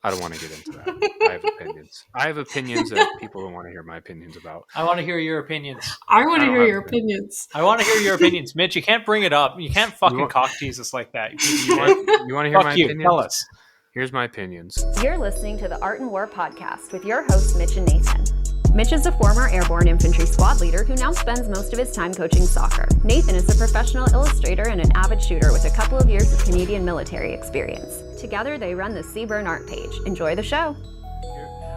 I don't want to get into that. I have opinions. I have opinions that people don't want to hear my opinions about. I want to hear your opinions. I want to hear your opinions. I want to hear your opinions. Mitch, you can't bring it up. You can't fucking cock tease us like that. You want to hear my opinions? Tell us. Here's my opinions. You're listening to the Art and War podcast with your hosts, Mitch and Nathan. Mitch is a former airborne infantry squad leader who now spends most of his time coaching soccer. Nathan is a professional illustrator and an avid shooter with a couple of years of Canadian military experience. Together, they run the Seaburn art page. Enjoy the show.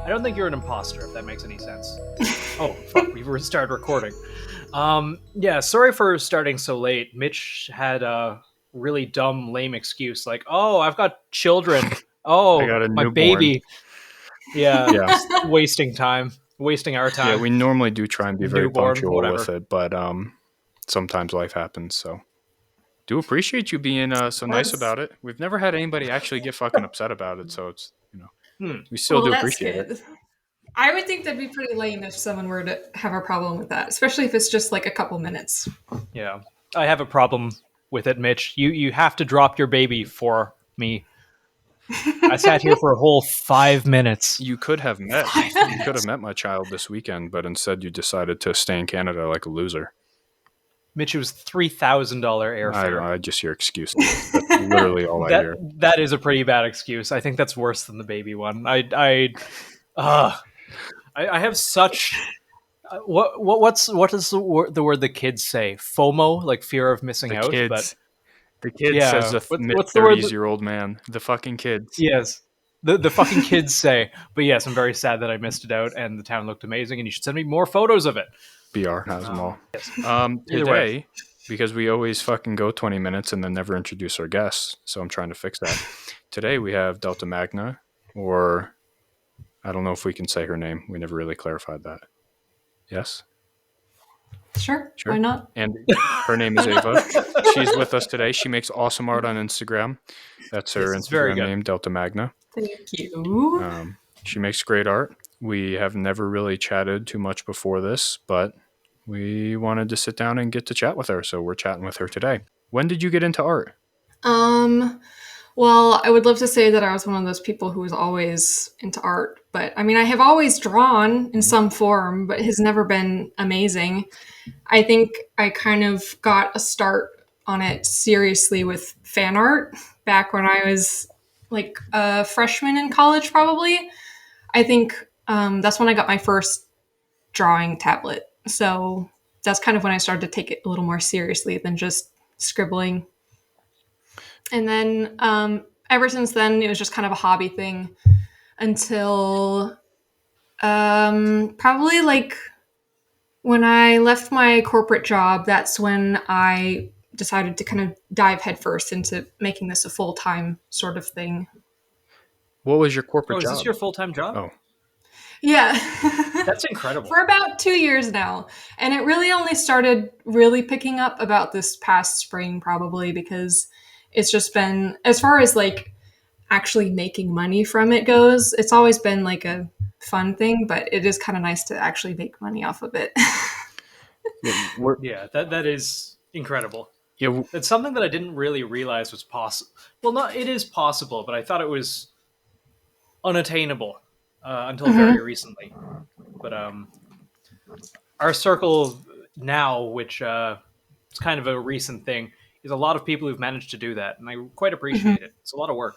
I don't think you're an imposter, if that makes any sense. Oh, fuck, we started recording. Yeah, sorry for starting so late. Mitch had a really dumb, lame excuse like, oh, I've got children. Oh, I got a my newborn. baby. Yeah. Wasting time. Wasting our time. Yeah, we normally do try and be very Newborn, punctual whatever. with it, but sometimes life happens, so do appreciate you being so nice about it. We've never had anybody actually get fucking upset about it, so it's, we still do appreciate it. I would think that'd be pretty lame if someone were to have a problem with that, especially if it's just like a couple minutes. Yeah, I have a problem with it, Mitch. You have to drop your baby for me. I sat here for a whole 5 minutes. You could have met my child this weekend, but instead you decided to stay in Canada like a loser. Mitch, it was $3,000 airfare. I just your excuse. That's literally all I hear. That is a pretty bad excuse. I think that's worse than the baby one. I have such what is the word the kids say? FOMO, like fear of missing out. The kid says the mid-30s-year-old man. The fucking kids. Yes. The fucking kids say. But yes, I'm very sad that I missed it out and the town looked amazing and you should send me more photos of it. BR has them all. Yes. Either way, because we always fucking go 20 minutes and then never introduce our guests, so I'm trying to fix that. Today we have Delta Magna, or I don't know if we can say her name. We never really clarified that. Yes? Sure. Why not? And her name is Ava. She's with us today. She makes awesome art on Instagram. That's her Instagram name, Delta Magna. Thank you. She makes great art. We have never really chatted too much before this, but we wanted to sit down and get to chat with her, so we're chatting with her today. When did you get into art? Well, I would love to say that I was one of those people who was always into art, but I mean, I have always drawn in some form, but it has never been amazing. I think I kind of got a start on it seriously with fan art back when I was like a freshman in college, probably. I think that's when I got my first drawing tablet. So that's kind of when I started to take it a little more seriously than just scribbling. And then ever since then, it was just kind of a hobby thing until probably like when I left my corporate job. That's when I decided to kind of dive headfirst into making this a full-time sort of thing. What was your corporate job? Is this your full-time job? Oh. Yeah. That's incredible. For about 2 years now. And it really only started really picking up about this past spring, probably, because it's just been, as far as like actually making money from it goes, it's always been like a fun thing, but it is kind of nice to actually make money off of it. Yeah, that is incredible. Yeah, it's something that I didn't really realize was possible. Well, it is possible, but I thought it was unattainable until very recently. But our circle now, which is kind of a recent thing, is a lot of people who've managed to do that, and I quite appreciate it. It's a lot of work.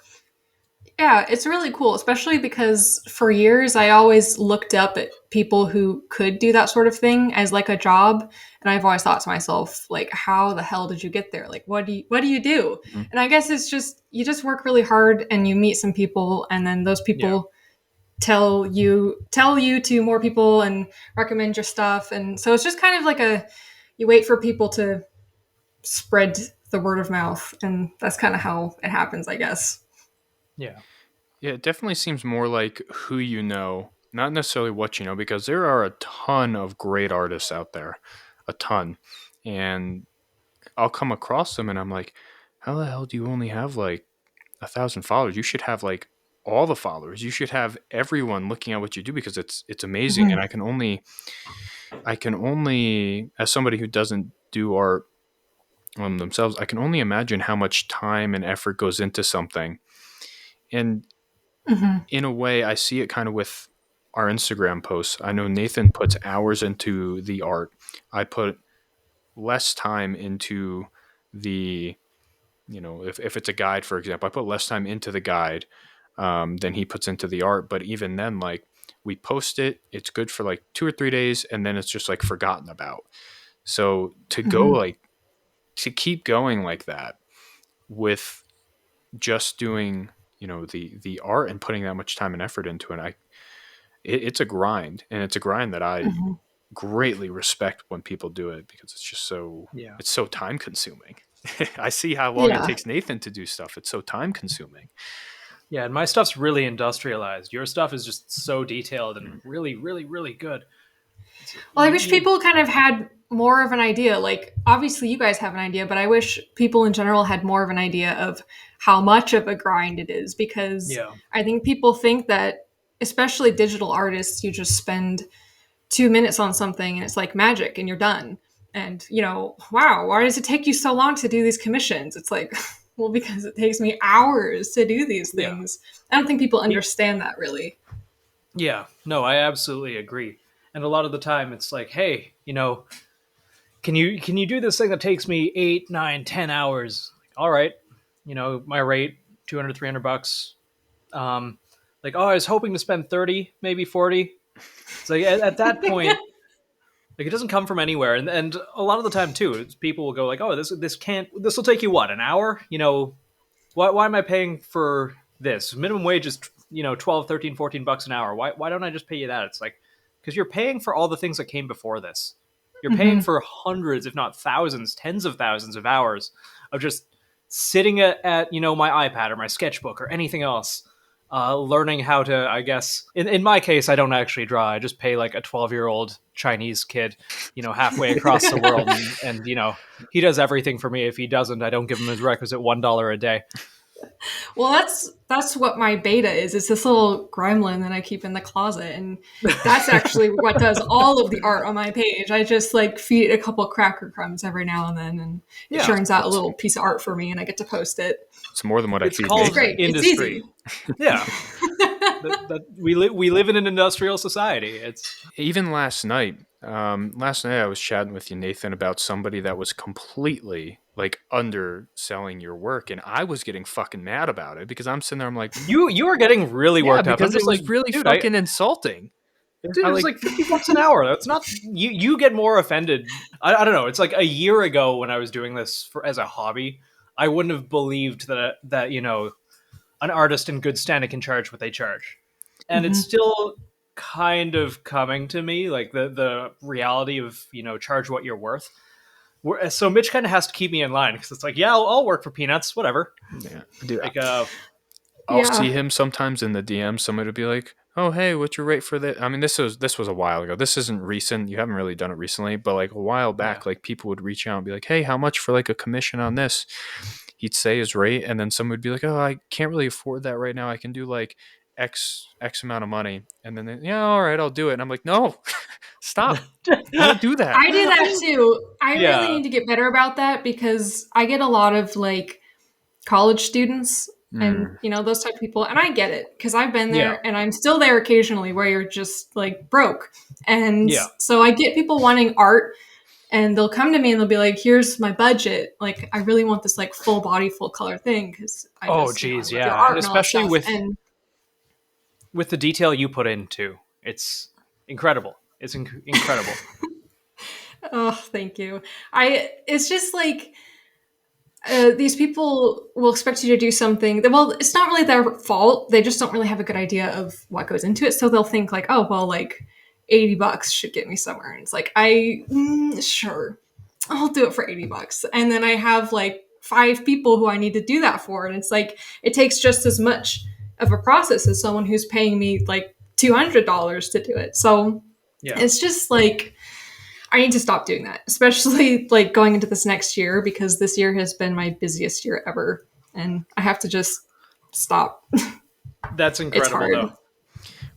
Yeah, it's really cool, especially because for years I always looked up at people who could do that sort of thing as like a job, and I've always thought to myself, like, how the hell did you get there? Like, what do you do? Mm-hmm. And I guess it's just you just work really hard and you meet some people, and then those people tell you to more people and recommend your stuff, and so it's just kind of like you wait for people to spread the word of mouth, and that's kind of how it happens, I guess. Yeah, it definitely seems more like who you know, not necessarily what you know, because there are a ton of great artists out there, a ton. And I'll come across them and I'm like, how the hell do you only have like 1,000 followers? You should have like all the followers. You should have everyone looking at what you do, because it's amazing. Mm-hmm. And I can only, as somebody who doesn't do art themselves, I can only imagine how much time and effort goes into something. And in a way, I see it kind of with our Instagram posts. I know Nathan puts hours into the art. I put less time into the, if it's a guide, for example, I put less time into the guide than he puts into the art. But even then, like, we post it, it's good for like 2 or 3 days, and then it's just like forgotten about. So to go like, to keep going like that with just doing, the art and putting that much time and effort into it, it's a grind, and it's a grind that I greatly respect when people do it, because it's just Yeah. it's so time consuming. I see how long it Yeah. takes Nathan to do stuff. It's so time consuming. Yeah, and my stuff's really industrialized. Your stuff is just so detailed and really, really, really good. Well, I wish people kind of had more of an idea. Like, obviously, you guys have an idea, but I wish people in general had more of an idea of how much of a grind it is, because Yeah. I think people think that, especially digital artists, you just spend 2 minutes on something and it's like magic and you're done. And, wow, why does it take you so long to do these commissions? It's like, well, because it takes me hours to do these Yeah. things. I don't think people understand that really. Yeah, no, I absolutely agree. And a lot of the time it's like, hey, can you do this thing that takes me 8, 9, 10 hours? Like, all right. My rate, 200, $300. Like, oh, I was hoping to spend 30, maybe 40. It's like at that point, like, it doesn't come from anywhere. And a lot of the time too, people will go like, oh, this will take you what, an hour? Why am I paying for this? Minimum wage is 12, 13, $14 an hour. Why don't I just pay you that? It's like, because you're paying for all the things that came before this. You're paying for hundreds, if not thousands, tens of thousands of hours of just sitting at my iPad or my sketchbook or anything else, learning how to, I guess, in my case, I don't actually draw. I just pay like a 12-year-old Chinese kid, halfway across the world. And he does everything for me. If he doesn't, I don't give him his requisite $1 a day. Well, that's what my beta is. It's this little gremlin that I keep in the closet, and that's actually what does all of the art on my page. I just like feed it a couple of cracker crumbs every now and then, and it churns out a little piece of art for me, and I get to post it. It's more than what I feed called It's great. industry. It's easy. Yeah. We live in an industrial society. It's Even last night I was chatting with you, Nathan, about somebody that was completely like underselling your work, and I was getting fucking mad about it, because I'm sitting there, I'm like, you are getting really worked up. I'm because just it was like, really dude, fucking insulting. dude, it's like $50 an hour. That's not you get more offended. I don't know. It's like a year ago when I was doing this as a hobby, I wouldn't have believed that an artist in good standing can charge what they charge. And it's still kind of coming to me, like the reality of, charge what you're worth. So Mitch kind of has to keep me in line, because it's like, yeah, I'll work for peanuts, whatever. Yeah, dude. Like, I'll see him sometimes in the DM. Somebody will be like, "Oh, hey, what's your rate for that?" I mean, this was a while ago. This isn't recent. You haven't really done it recently, but like a while back, like people would reach out and be like, "Hey, how much for like a commission on this?" He'd say his rate, and then someone would be like, "Oh, I can't really afford that right now. I can do like X amount of money," and then yeah, all right, I'll do it. And I'm like, "No, stop! Don't do that." I do that too. I Yeah. really need to get better about that, because I get a lot of like college students and those type of people, and I get it, because I've been there and I'm still there occasionally, where you're just like broke. And so I get people wanting art, and they'll come to me and they'll be like, here's my budget, like I really want this like full body, full color thing, because I love your art and and all that especially stuff. with the detail you put into it's incredible. It's incredible. Oh, thank you. It's just like, these people will expect you to do something that, well, it's not really their fault. They just don't really have a good idea of what goes into it. So they'll think like, oh, well, like $80 should get me somewhere. And it's like, sure, I'll do it for $80. And then I have like 5 people who I need to do that for. And it's like, it takes just as much of a process as someone who's paying me like $200 to do it. So it's just like, I need to stop doing that, especially like going into this next year, because this year has been my busiest year ever, and I have to just stop. That's incredible, though.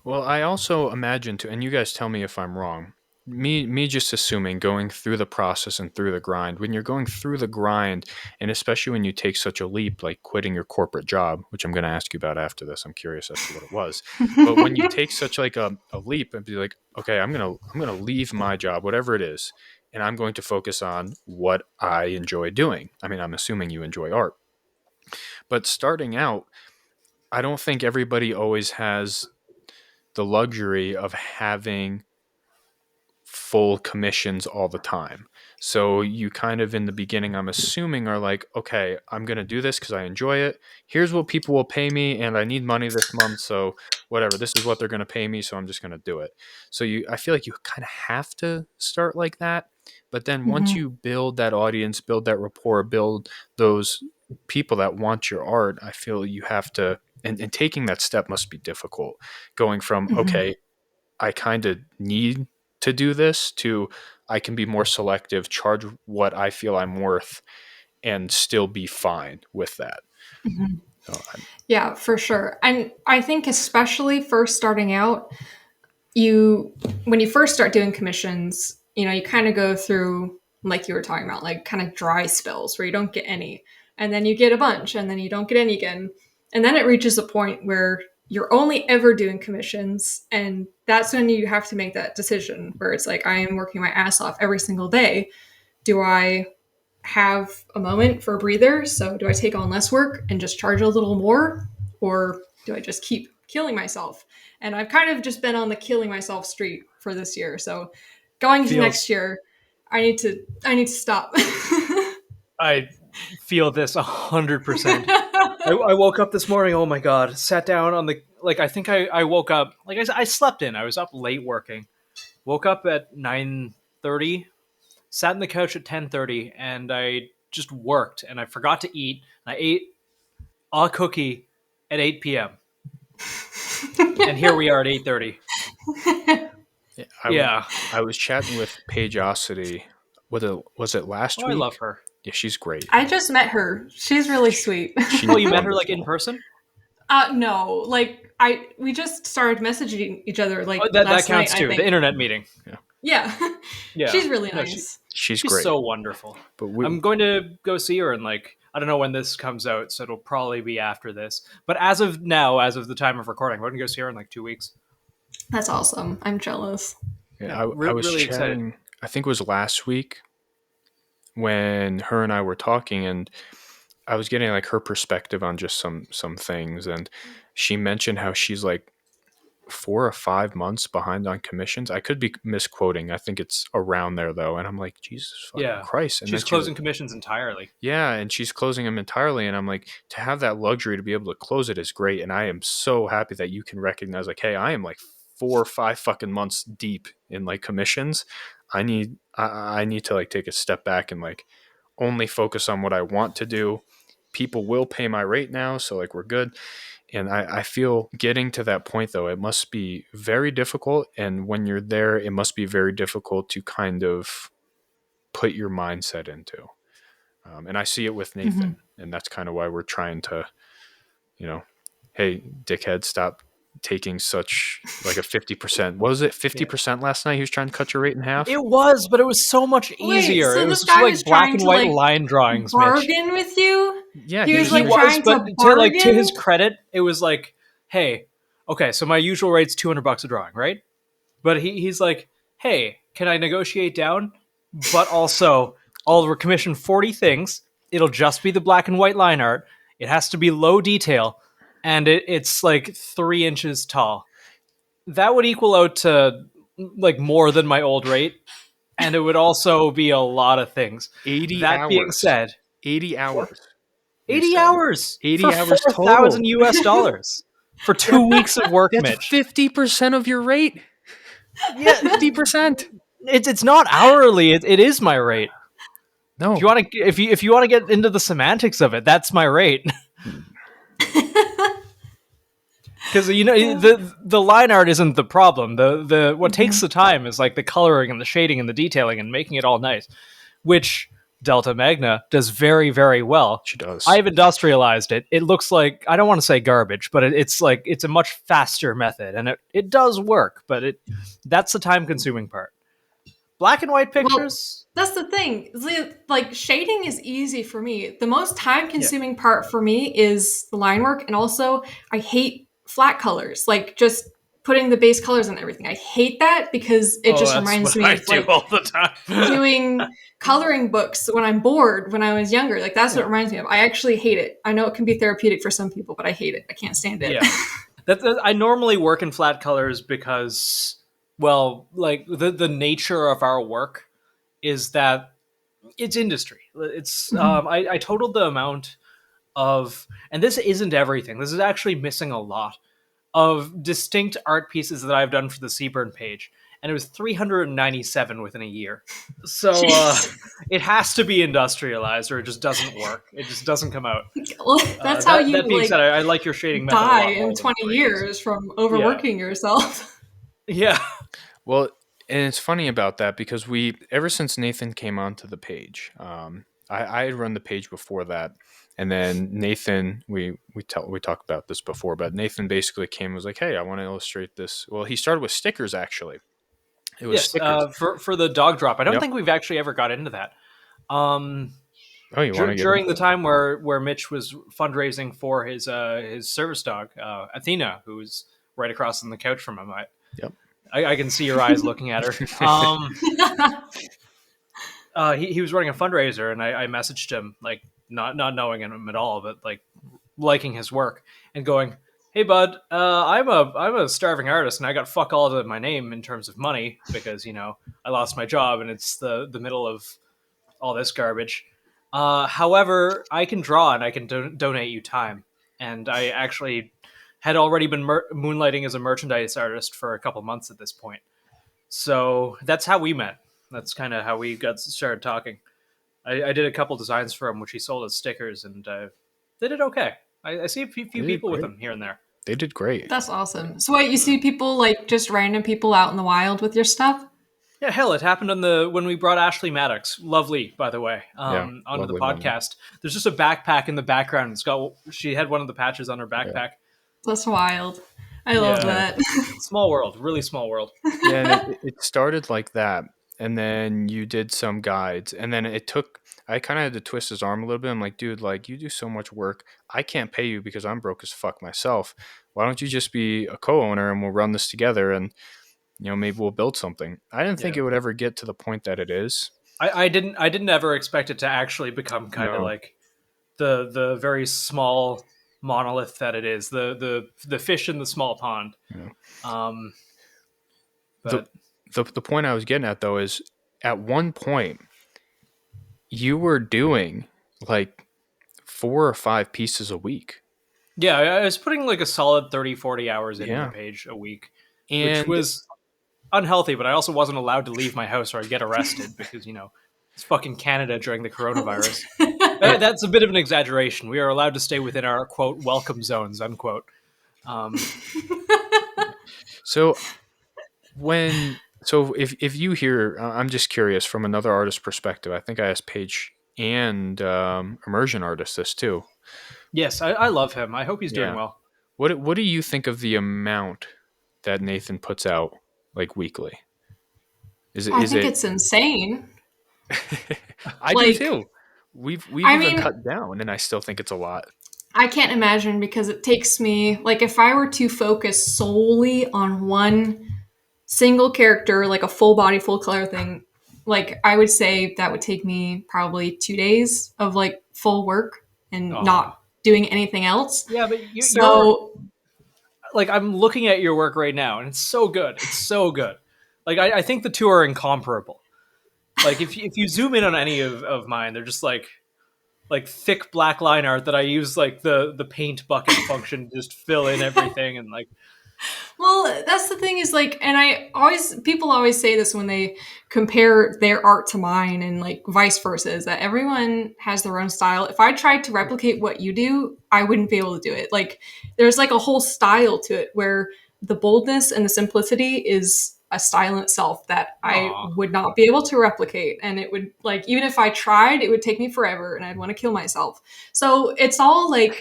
Well, I also imagine too, and you guys tell me if I'm wrong, me just assuming, going through the process and through the grind, when you're going through the grind, and especially when you take such a leap like quitting your corporate job, which I'm going to ask you about after this, I'm curious as to what it was, but when you take such like a leap and be like, okay, I'm gonna leave my job, whatever it is, and I'm going to focus on what I enjoy doing. I mean, I'm assuming you enjoy art, but starting out, I don't think everybody always has the luxury of having full commissions all the time. So you kind of in the beginning, I'm assuming, are like, okay, I'm going to do this because I enjoy it. Here's what people will pay me, and I need money this month. So whatever, this is what they're going to pay me. So I'm just going to do it. So I feel like you kind of have to start like that. But then once you build that audience, build that rapport, build those people that want your art, I feel you have to, and taking that step must be difficult. Going from, okay, I kind of need to do this to I can be more selective, charge what I feel I'm worth, and still be fine with that. So Yeah, for sure. And I think especially first starting out, when you first start doing commissions, you kind of go through, like you were talking about, like kind of dry spells where you don't get any, and then you get a bunch, and then you don't get any again. And then it reaches a point where you're only ever doing commissions, and that's when you have to make that decision where it's like, I am working my ass off every single day. Do I have a moment for a breather? So do I take on less work and just charge a little more? Or do I just keep killing myself? And I've kind of just been on the killing myself street for this year. So going to next year, I need to stop. I feel this 100%. I woke up this morning, oh my god, sat down on the, like, I think I woke up, like I slept in, I was up late working, woke up at 9:30, sat on the couch at 10:30, and I just worked, and I forgot to eat, and I ate a cookie at 8 p.m. And here we are at 8:30. I was chatting with Pageosity. Was it last week? I love her. Yeah, she's great. I just met her. She's really sweet. Oh, you met her like in person? No, like we just started messaging each other like that last counts night, too. I think. The internet meeting. Yeah. She's really nice. She's great. So wonderful. But I'm going to go see her, and like, I don't know when this comes out, so it'll probably be after this. But as of now, as of the time of recording, I'm going to go see her in like 2 weeks. That's awesome. I'm jealous. Yeah, I was really chatting, excited. I think it was last week when her and I were talking, and I was getting like her perspective on just some things, and she mentioned how she's like 4 or 5 months behind on commissions. I could be misquoting. I think it's around there though. And I'm like, Jesus fucking Christ. And she's closing commissions entirely. Yeah, and she's closing them entirely. And I'm like, to have that luxury to be able to close it is great. And I am so happy that you can recognize like, hey, I am like 4 or 5 fucking months deep in like commissions. I need to like take a step back and like only focus on what I want to do. People will pay my rate now, so like we're good. And I feel getting to that point though, it must be very difficult. And when you're there, it must be very difficult to kind of put your mindset into. And I see it with Nathan, and that's kind of why we're trying to, hey, dickhead, stop taking such like a 50%. What was it? 50% last night? He was trying to cut your rate in half. It was, but it was so much easier. So it was this guy like was black trying and to, white like, line drawings. Bargain Mitch. with you? Yeah, he was like trying but to to like to bargain? his credit, it was like, hey, okay, so my usual rate's $200 a drawing, right? But he's like, hey, can I negotiate down? But also, I'll commission 40 things. It'll just be the black and white line art. It has to be low detail, and it's like 3 inches tall. That would equal out to like more than my old rate, and it would also be a lot of things. 80 that hours. being said, 80 hours. 80 hours. 80 for hours total. $4,000 for 2 weeks of work, That's Mitch. 50% of your rate. Yeah, 50%. It's not hourly. It is my rate. No. If you want to get into the semantics of it, that's my rate. Because the line art isn't the problem. The what takes the time is like the coloring and the shading and the detailing and making it all nice, which Delta Magna does very, very well. She does. I've industrialized it. It looks like, I don't want to say garbage, but it's a much faster method, and it does work. But that's the time consuming part. Black and white Well, pictures. that's the thing. Like shading is easy for me. The most time Yeah. consuming part for me is the line work, and also I hate flat colors. Like just putting the base colors on everything. I hate that because it Oh, just that's reminds what me I of do like all the time. doing coloring books when I'm bored when I was younger. Like that's what Yeah. it reminds me of. I actually hate it. I know it can be therapeutic for some people, but I hate it. I can't stand it. Yeah. I normally work in flat colors because, well, like the nature of our work is that it's industry. It's I totaled the amount of, and this isn't everything. This is actually missing a lot of distinct art pieces that I've done for the Seaburn page, and it was 397 within a year. So Jeez. it has to be industrialized, or it just doesn't work. It just doesn't come out. Well, that's how That you being said, like I like your shading method a die lot in more than 20 Brady's. years from Yeah, overworking yourself. yeah, Well, and it's funny about that because ever since Nathan came onto the page, I had run the page before that, and then Nathan, we talked about this before, but Nathan basically came and was like, "Hey, I want to illustrate this." Well, he started with stickers actually. It was yes. stickers. For the dog drop, I don't Yep. think we've actually ever got into that. Um, Oh, you want to get during into the it? time where Mitch was fundraising for his service dog, Athena, who was right across on the couch from him. Yep. I can see your eyes looking at her. He was running a fundraiser, and I messaged him, like not knowing him at all, but like liking his work and going, "Hey bud, I'm a starving artist, and I got fuck all to my name in terms of money because I lost my job, and it's the middle of all this garbage. However, I can draw, and I can donate you time, and I actually had already been moonlighting as a merchandise artist for a couple months at this point. So that's how we met. That's kind of how we got started talking. I did a couple designs for him, which he sold as stickers, and they did okay. I see a few They did people with great. them here and there. They did great. That's awesome. So wait, you see people like just random people out in the wild with your stuff? Yeah, hell, it happened on when we brought Ashley Maddox, lovely by the way, Yeah, onto the lovely woman. podcast. There's just a backpack in the background. She had one of the patches on her backpack. That's wild. I love Yeah, that. small world, really small world. Yeah, and it started like that, and then you did some guides, and then it took. I kind of had to twist his arm a little bit. I'm like, dude, like you do so much work. I can't pay you because I'm broke as fuck myself. Why don't you just be a co-owner and we'll run this together, and maybe we'll build something. I didn't think Yeah. it would ever get to the point that it is. I didn't ever expect it to actually become kind of No. like the very small monolith that it is, the fish in the small pond. Yeah. Um, The, but the point I was getting at though is at one point you were doing like 4 or 5 pieces a week. yeah, I was putting like a solid 30-40 hours into the Yeah. page a week, which And was unhealthy, but I also wasn't allowed to leave my house or I'd get arrested because, it's fucking Canada during the coronavirus. That's a bit of an exaggeration. We are allowed to stay within our, quote, welcome zones, unquote. Um, so if you hear, I'm just curious from another artist perspective. I think I asked Paige and immersion artist this too. yes, I love him. I hope he's doing Yeah. well. What do you think of the amount that Nathan puts out like weekly? I Is think it? it's insane. I do Like, too. We've I even mean, cut down, and I still think it's a lot. I can't imagine because it takes me, like, if I were to focus solely on one single character, like a full body, full color thing, like, I would say that would take me probably 2 days of like full work and Aw. not doing anything else. Yeah, but you're So, like, I'm looking at your work right now, and it's so good. It's so good. Like, I think the two are incomparable. Like, if you zoom in on any of mine, they're just like thick black line art that I use like the paint bucket function to just fill in everything and like. well, that's the thing is like, and people always say this when they compare their art to mine and like vice versa, is that everyone has their own style. If I tried to replicate what you do, I wouldn't be able to do it. Like, there's like a whole style to it where the boldness and the simplicity is a style in itself that I Aw. would not be able to replicate. And it would, like, even if I tried, it would take me forever and I'd want to kill myself. So it's all like,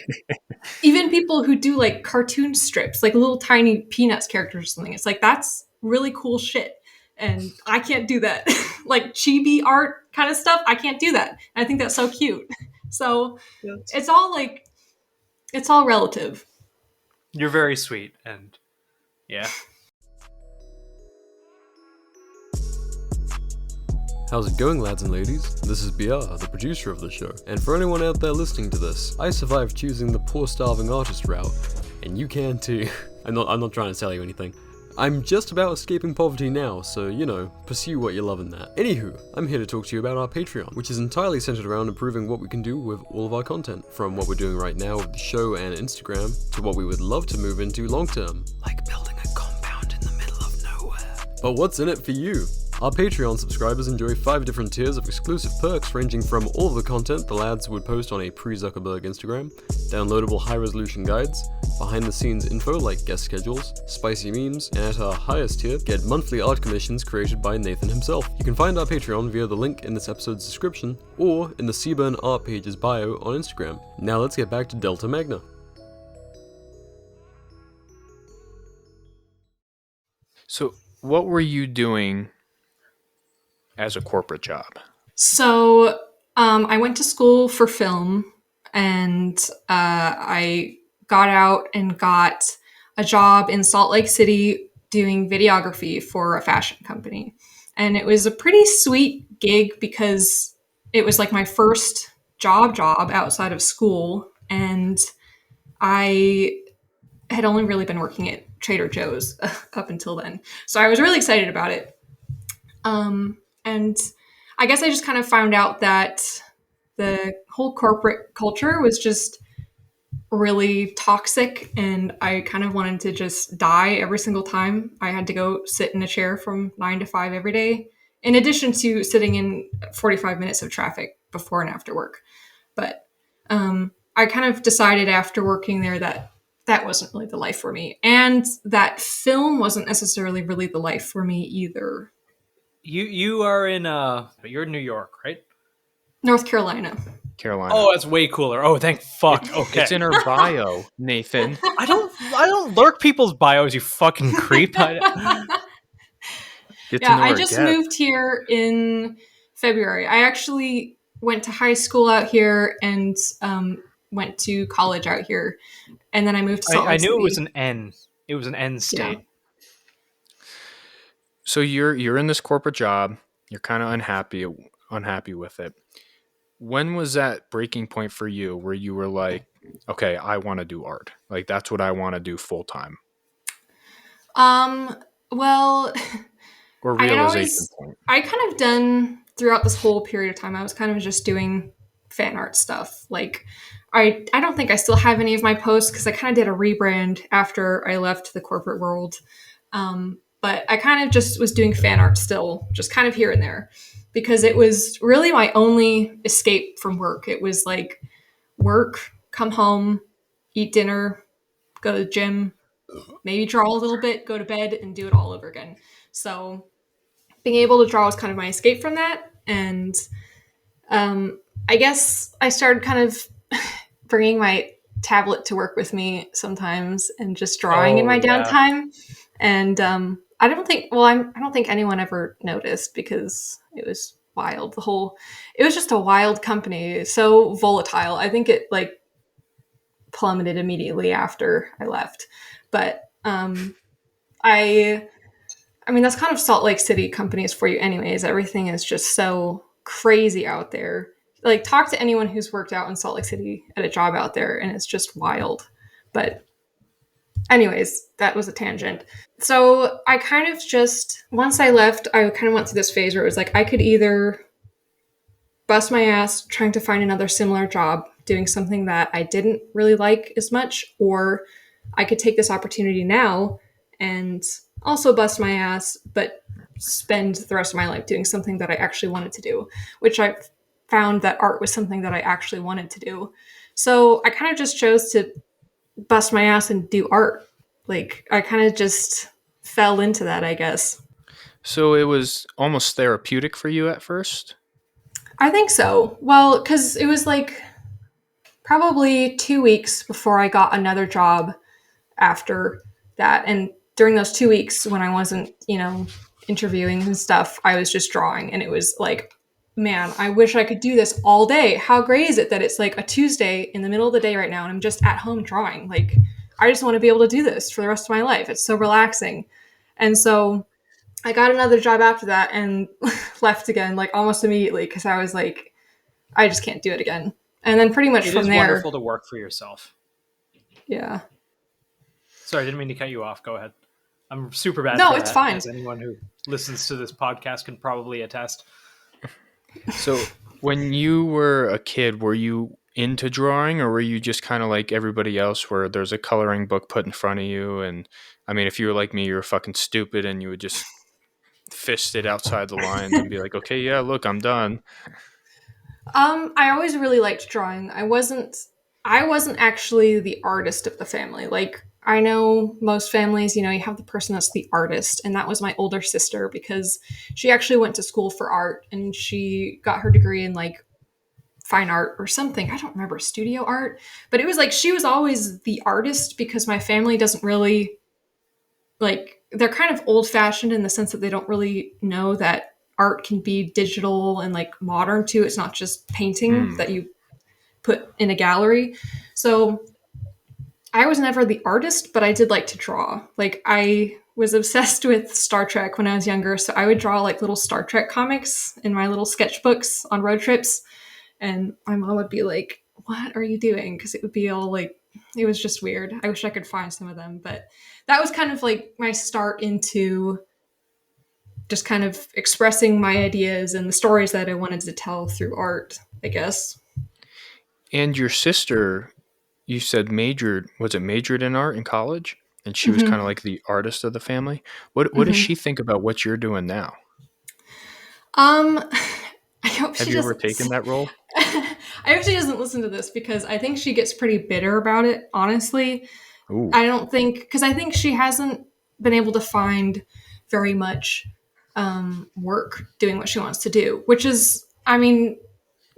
even people who do like cartoon strips, like little tiny Peanuts characters or something, it's like that's really cool shit. And I can't do that. Like chibi art kind of stuff, I can't do that. And I think that's so cute. So it's all relative. You're very sweet, and yeah. How's it going, lads and ladies? This is BR, the producer of the show. And for anyone out there listening to this, I survived choosing the poor starving artist route, and you can too. I'm not trying to tell you anything. I'm just about escaping poverty now, so, pursue what you love in that. Anywho, I'm here to talk to you about our Patreon, which is entirely centered around improving what we can do with all of our content, from what we're doing right now with the show and Instagram, to what we would love to move into long term, like building a compound in the middle of nowhere. But what's in it for you? Our Patreon subscribers enjoy 5 different tiers of exclusive perks ranging from all of the content the lads would post on a pre-Zuckerberg Instagram, downloadable high-resolution guides, behind-the-scenes info like guest schedules, spicy memes, and at our highest tier, get monthly art commissions created by Nathan himself. You can find our Patreon via the link in this episode's description, or in the Seaburn art page's bio on Instagram. Now let's get back to Delta Magna. So, what were you doing as a corporate job? So I went to school for film, and I got out and got a job in Salt Lake City doing videography for a fashion company. And it was a pretty sweet gig because it was like my first job outside of school. And I had only really been working at Trader Joe's up until then. So I was really excited about it. And I guess I just kind of found out that the whole corporate culture was just really toxic, and I kind of wanted to just die every single time I had to go sit in a chair from 9 to 5 every day, in addition to sitting in 45 minutes of traffic before and after work. But I kind of decided after working there that that wasn't really the life for me, and that film wasn't necessarily really the life for me either. You are in you're in New York, right? North Carolina. Carolina. Oh, that's way cooler. Oh, thank fuck. Okay. It's in her bio, Nathan. I don't lurk people's bios, you fucking creep. Get to Yeah, know I her just guest. moved here in February. I actually went to high school out here and went to college out here, and then I moved to Salt I Lake knew City. it was an N. It was an N state. Yeah. So you're in this corporate job. You're kind of unhappy with it. When was that breaking point for you where you were like, okay, I want to do art. Like that's what I want to do full time, Well, or I had realization point? I kind of done throughout this whole period of time, I was kind of just doing fan art stuff. Like, I don't think I still have any of my posts because I kind of did a rebrand after I left the corporate world. But I kind of just was doing fan art still, just kind of here and there, because it was really my only escape from work. It was like work, come home, eat dinner, go to the gym, maybe draw a little bit, go to bed, and do it all over again. So being able to draw was kind of my escape from that. And I guess I started kind of bringing my tablet to work with me sometimes and just drawing in Oh, my yeah. downtime. And I don't think anyone ever noticed because it was wild. It was just a wild company, so volatile. I think it like plummeted immediately after I left. But I mean, that's kind of Salt Lake City companies for you anyways. Everything is just so crazy out there. Like, talk to anyone who's worked out in Salt Lake City at a job out there, and it's just wild. But anyways, that was a tangent. So I kind of just, once I left, I kind of went through this phase where it was like, I could either bust my ass trying to find another similar job, doing something that I didn't really like as much, or I could take this opportunity now and also bust my ass, but spend the rest of my life doing something that I actually wanted to do, which I found that art was something that I actually wanted to do. So I kind of just chose to bust my ass and do art. Like, I kind of just fell into that, I guess. So it was almost therapeutic for you at first? I think so. Well, because it was like probably 2 weeks before I got another job after that. And during those 2 weeks when I wasn't, interviewing and stuff, I was just drawing, and it was like, man, I wish I could do this all day. How great is it that it's like a Tuesday in the middle of the day right now and I'm just at home drawing? Like, I just want to be able to do this for the rest of my life. It's so relaxing. And so I got another job after that and left again, like almost immediately, because I was like, I just can't do it again. And then pretty much It from is there, wonderful to work for yourself. yeah. Sorry, I didn't mean to cut you off. Go ahead. I'm super bad No, for it's that, fine. as anyone who listens to this podcast can probably attest. So when you were a kid, were you into drawing, or were you just kind of like everybody else where there's a coloring book put in front of you? And I mean, if you were like me, you were fucking stupid and you would just fist it outside the lines and be like, okay, yeah, look, I'm done. I always really liked drawing. I wasn't actually the artist of the family. Like, I know most families, you have the person that's the artist, and that was my older sister because she actually went to school for art and she got her degree in like fine art or something. I don't remember, studio art, but it was like she was always the artist because my family doesn't really like, they're kind of old fashioned in the sense that they don't really know that art can be digital and like modern too. It's not just painting Hmm. that you put in a gallery. So I was never the artist, but I did like to draw. Like, I was obsessed with Star Trek when I was younger, so I would draw like little Star Trek comics in my little sketchbooks on road trips. And my mom would be like, "What are you doing?" Because it would be all like, it was just weird. I wish I could find some of them, but that was kind of like my start into just kind of expressing my ideas and the stories that I wanted to tell through art, I guess. And your sister, you said majored in art in college? And she was kind of Hmm. like the artist of the family. What does Hmm. she think about what you're doing now? Um, I hope Have she you ever doesn't. taken that role? I hope she doesn't listen to this because I think she gets pretty bitter about it. Honestly, Ooh. I don't think because I think she hasn't been able to find very much work doing what she wants to do, which is, I mean,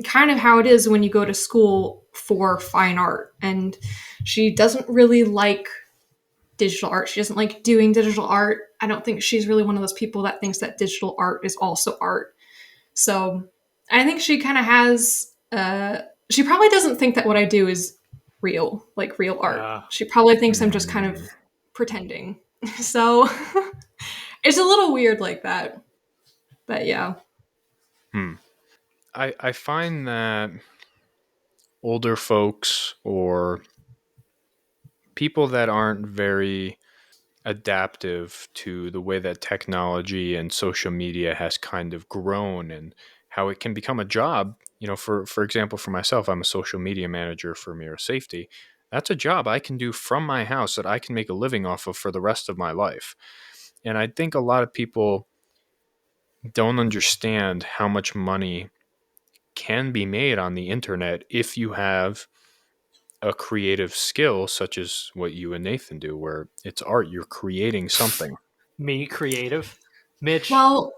kind of how it is when you go to school for fine art. And she doesn't really like digital art. She doesn't like doing digital art. I don't think she's really one of those people that thinks that digital art is also art. So I think she kind of has, she probably doesn't think that what I do is real, like real art. Uh, She probably thinks I'm just kind of Mm. pretending. So it's a little weird like that. But yeah. Hmm. I find that older folks or people that aren't very adaptive to the way that technology and social media has kind of grown and how it can become a job. For example, for myself, I'm a social media manager for Mirror Safety. That's a job I can do from my house that I can make a living off of for the rest of my life. And I think a lot of people don't understand how much money can be made on the internet if you have a creative skill such as what you and Nathan do, where it's art, you're creating something. me, creative. Mitch, Well,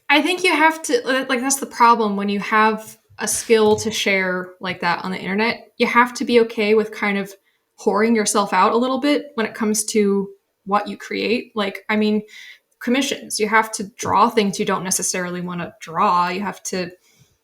I think you have to, like, that's the problem when you have a skill to share like that on the internet. You have to be okay with kind of whoring yourself out a little bit when it comes to what you create. Like, I mean, commissions, you have to draw things you don't necessarily want to draw. You have to,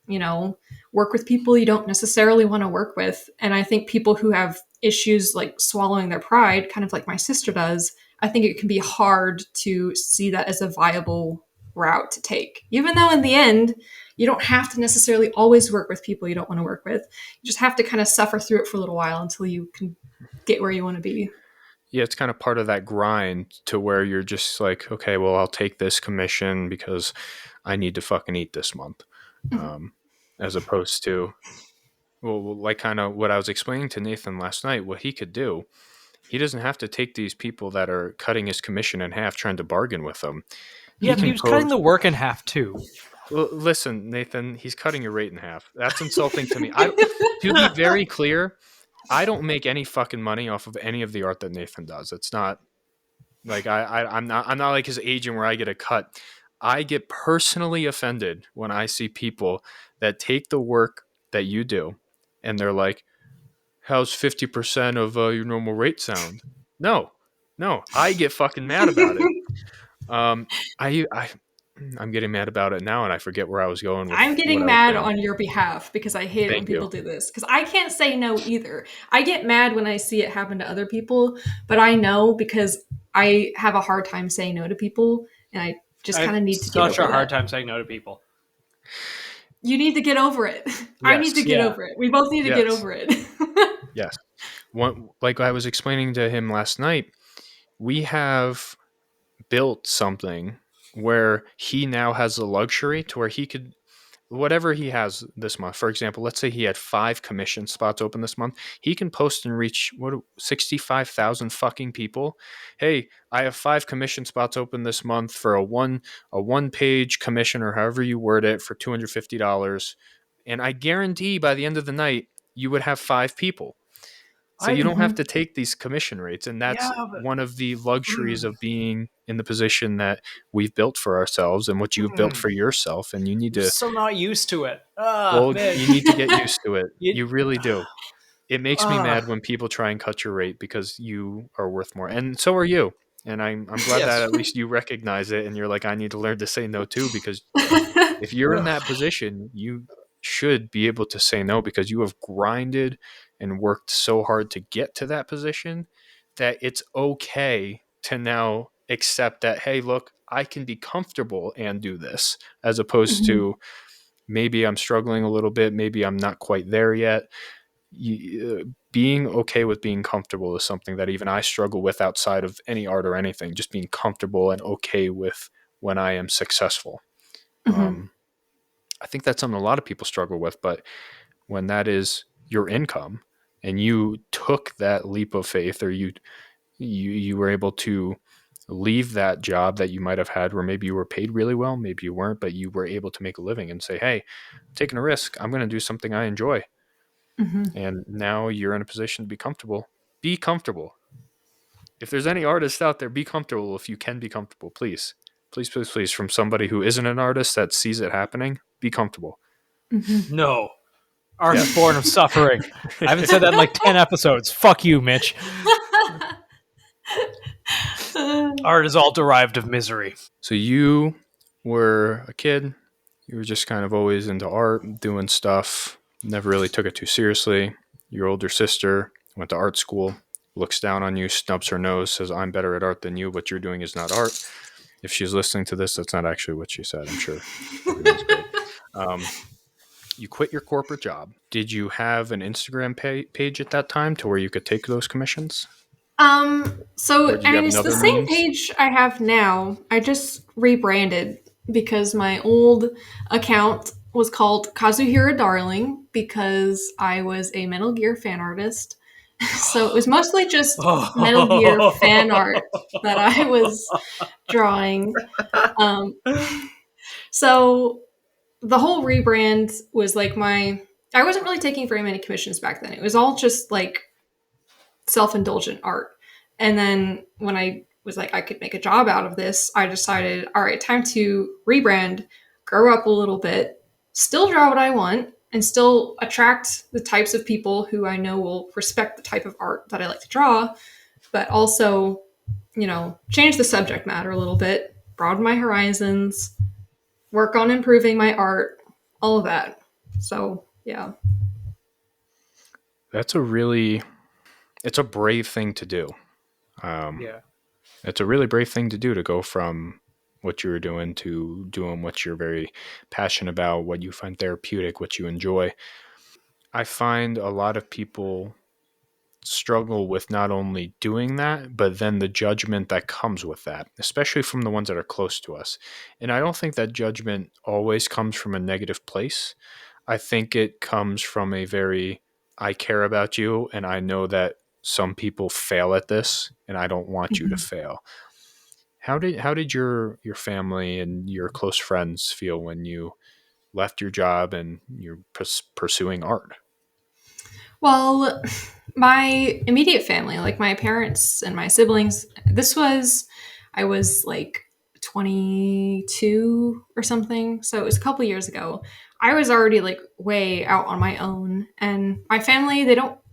you know, work with people you don't necessarily want to work with. And I think people who have issues like swallowing their pride, kind of like my sister does, I think it can be hard to see that as a viable route to take. Even though in the end, you don't have to necessarily always work with people you don't want to work with. You just have to kind of suffer through it for a little while until you can get where you want to be. Yeah, it's kind of part of that grind to where you're just like, okay, well, I'll take this commission because I need to fucking eat this month. Um, as opposed to, well, like kind of what I was explaining to Nathan last night, what he could do. He doesn't have to take these people that are cutting his commission in half trying to bargain with them. He yeah, but he can was cutting post. the work in half too. Well, listen, Nathan, he's cutting your rate in half. That's insulting to me. To be very clear, I don't make any fucking money off of any of the art that Nathan does. It's not like I'm not like his agent where I get a cut. I get personally offended when I see people that take the work that you do and they're like, "How's 50% of your normal rate sound?" No, no, I get fucking mad about it. Um, I I'm getting mad about it now, and I forget where I was going with I'm what getting I was mad saying. on your behalf because I hate it when Thank you. people do this. Because I can't say no either. I get mad when I see it happen to other people, but I know because I have a hard time saying no to people, and I just I kind have of need to get such over a hard that. time saying no to people. You need to get over it. I need to Yes. get Yeah. over it. We both need to get Yes. over it. Yes. One, like I was explaining to him last night, we have built something where he now has the luxury to where he could, whatever he has this month, for example, let's say he had 5 commission spots open this month, he can post and reach 65,000 fucking people. Hey, I have 5 commission spots open this month for a one page commission, or however you word it, for $250, and I guarantee by the end of the night you would have 5 people. So you I don't have Mhm. to take these commission rates. And yeah, that's but one of the luxuries mm, of being in the position that we've built for ourselves and what you've built mm, for yourself. And you need I'm to, so not used to it. Ah, well, you Mitch. need to get used to it. You, You really do. It makes me ah, mad when people try and cut your rate because you are worth more. And so are you. And I'm glad that yes. at least you recognize it and you're like, I need to learn to say no too, because if you're in that Ugh. position, you should be able to say no because you have grinded and worked so hard to get to that position that it's okay to now accept that, hey, look, I can be comfortable and do this, as opposed Mhm. to maybe I'm struggling a little bit, maybe I'm not quite there yet. Being okay with being comfortable is something that even I struggle with outside of any art or anything, just being comfortable and okay with when I am successful. Mhm. Um, I think that's something a lot of people struggle with, but when that is your income and you took that leap of faith, or you were able to leave that job that you might have had where maybe you were paid really well, maybe you weren't, but you were able to make a living and say, hey, I'm taking a risk. I'm going to do something I enjoy. Mhm. And now you're in a position to be comfortable. Be comfortable. If there's any artists out there, be comfortable if you can be comfortable, please. Please, please, please, from somebody who isn't an artist that sees it happening, be comfortable. Mhm. No. Art Yeah. is born of suffering. I haven't said that in like 10 episodes. Fuck you, Mitch. Art is all derived of misery. So you were a kid, you were just kind of always into art, doing stuff, never really took it too seriously. Your older sister went to art school, looks down on you, snubs her nose, says, I'm better at art than you. What you're doing is not art. If she's listening to this, that's not actually what she said. I'm sure everything's great. Um, you quit your corporate job. Did you have an Instagram page at that time to where you could take those commissions? Or So did I you mean, have it's the another same means? page I have now. I just rebranded because my old account was called Kazuhira Darling because I was a Metal Gear fan artist. So it was mostly just Metal Gear fan art that I was drawing. Um, so the whole rebrand was like I wasn't really taking very many commissions back then. It was all just like self-indulgent art. And then when I was like I could make a job out of this, I decided, all right, time to rebrand, grow up a little bit, still draw what I want and still attract the types of people who I know will respect the type of art that I like to draw, but also, change the subject matter a little bit, broaden my horizons, work on improving my art, all of that. So, yeah. That's a really, it's a brave thing to do. Um, Yeah. it's a really brave thing to do, to go from what you were doing to doing what you're very passionate about, what you find therapeutic, what you enjoy. I find a lot of people struggle with not only doing that, but then the judgment that comes with that, especially from the ones that are close to us. And I don't think that judgment always comes from a negative place. I think it comes from a very, I care about you and I know that some people fail at this and I don't want you to Mhm. fail. How did your family and your close friends feel when you left your job and you're pursuing art? Well, my immediate family, like my parents and my siblings, I was like 22 or something. So it was a couple years ago. I was already like way out on my own. And my family,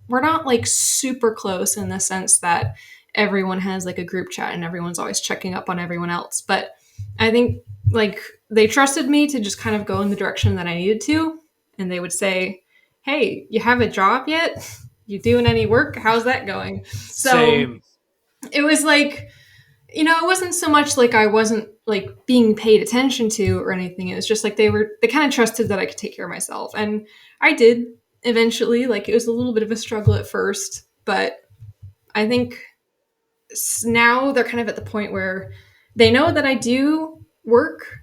we're not like super close in the sense that everyone has like a group chat and everyone's always checking up on everyone else. But I think like they trusted me to just kind of go in the direction that I needed to, and they would say, "Hey, you have a job yet? You doing any work? How's that going?" So Same. it was like, it wasn't so much like I wasn't like being paid attention to or anything. It was just like they kind of trusted that I could take care of myself, and I did eventually. Like it was a little bit of a struggle at first, but I think now they're kind of at the point where they know that I do work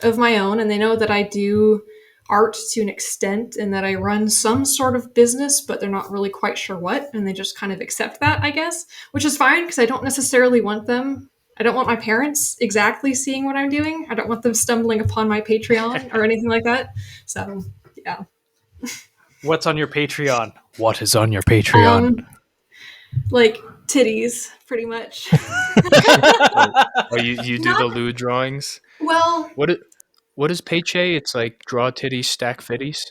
of my own, and they know that I do art to an extent and that I run some sort of business, but they're not really quite sure what, and they just kind of accept that, I guess, which is fine because I don't necessarily want them. I don't want my parents exactly seeing what I'm doing. I don't want them stumbling upon my Patreon or anything like that. So, yeah. What's on your Patreon? What is on your Patreon? Like titties, pretty much. Oh, you do the lewd drawings? Well, What is Payche? It's like draw titties, stack fitties.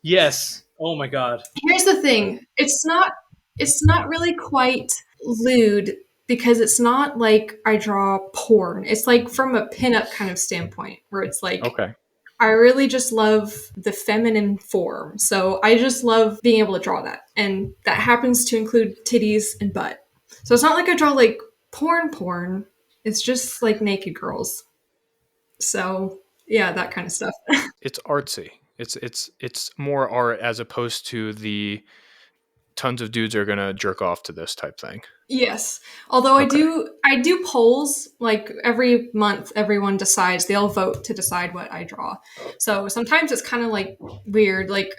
Yes. Oh my god. here's the thing. It's not really quite lewd because it's not like I draw porn. It's like from a pinup kind of standpoint where it's like Okay. I really just love the feminine form. So I just love being able to draw that. And that happens to include titties and butt. So it's not like I draw like porn. It's just like naked girls. So yeah, that kind of stuff. It's artsy. It's more art as opposed to the tons of dudes are gonna jerk off to this type thing. Yes. Although Okay. I do polls like every month everyone decides they'll vote to decide what I draw. So sometimes it's kind of like weird like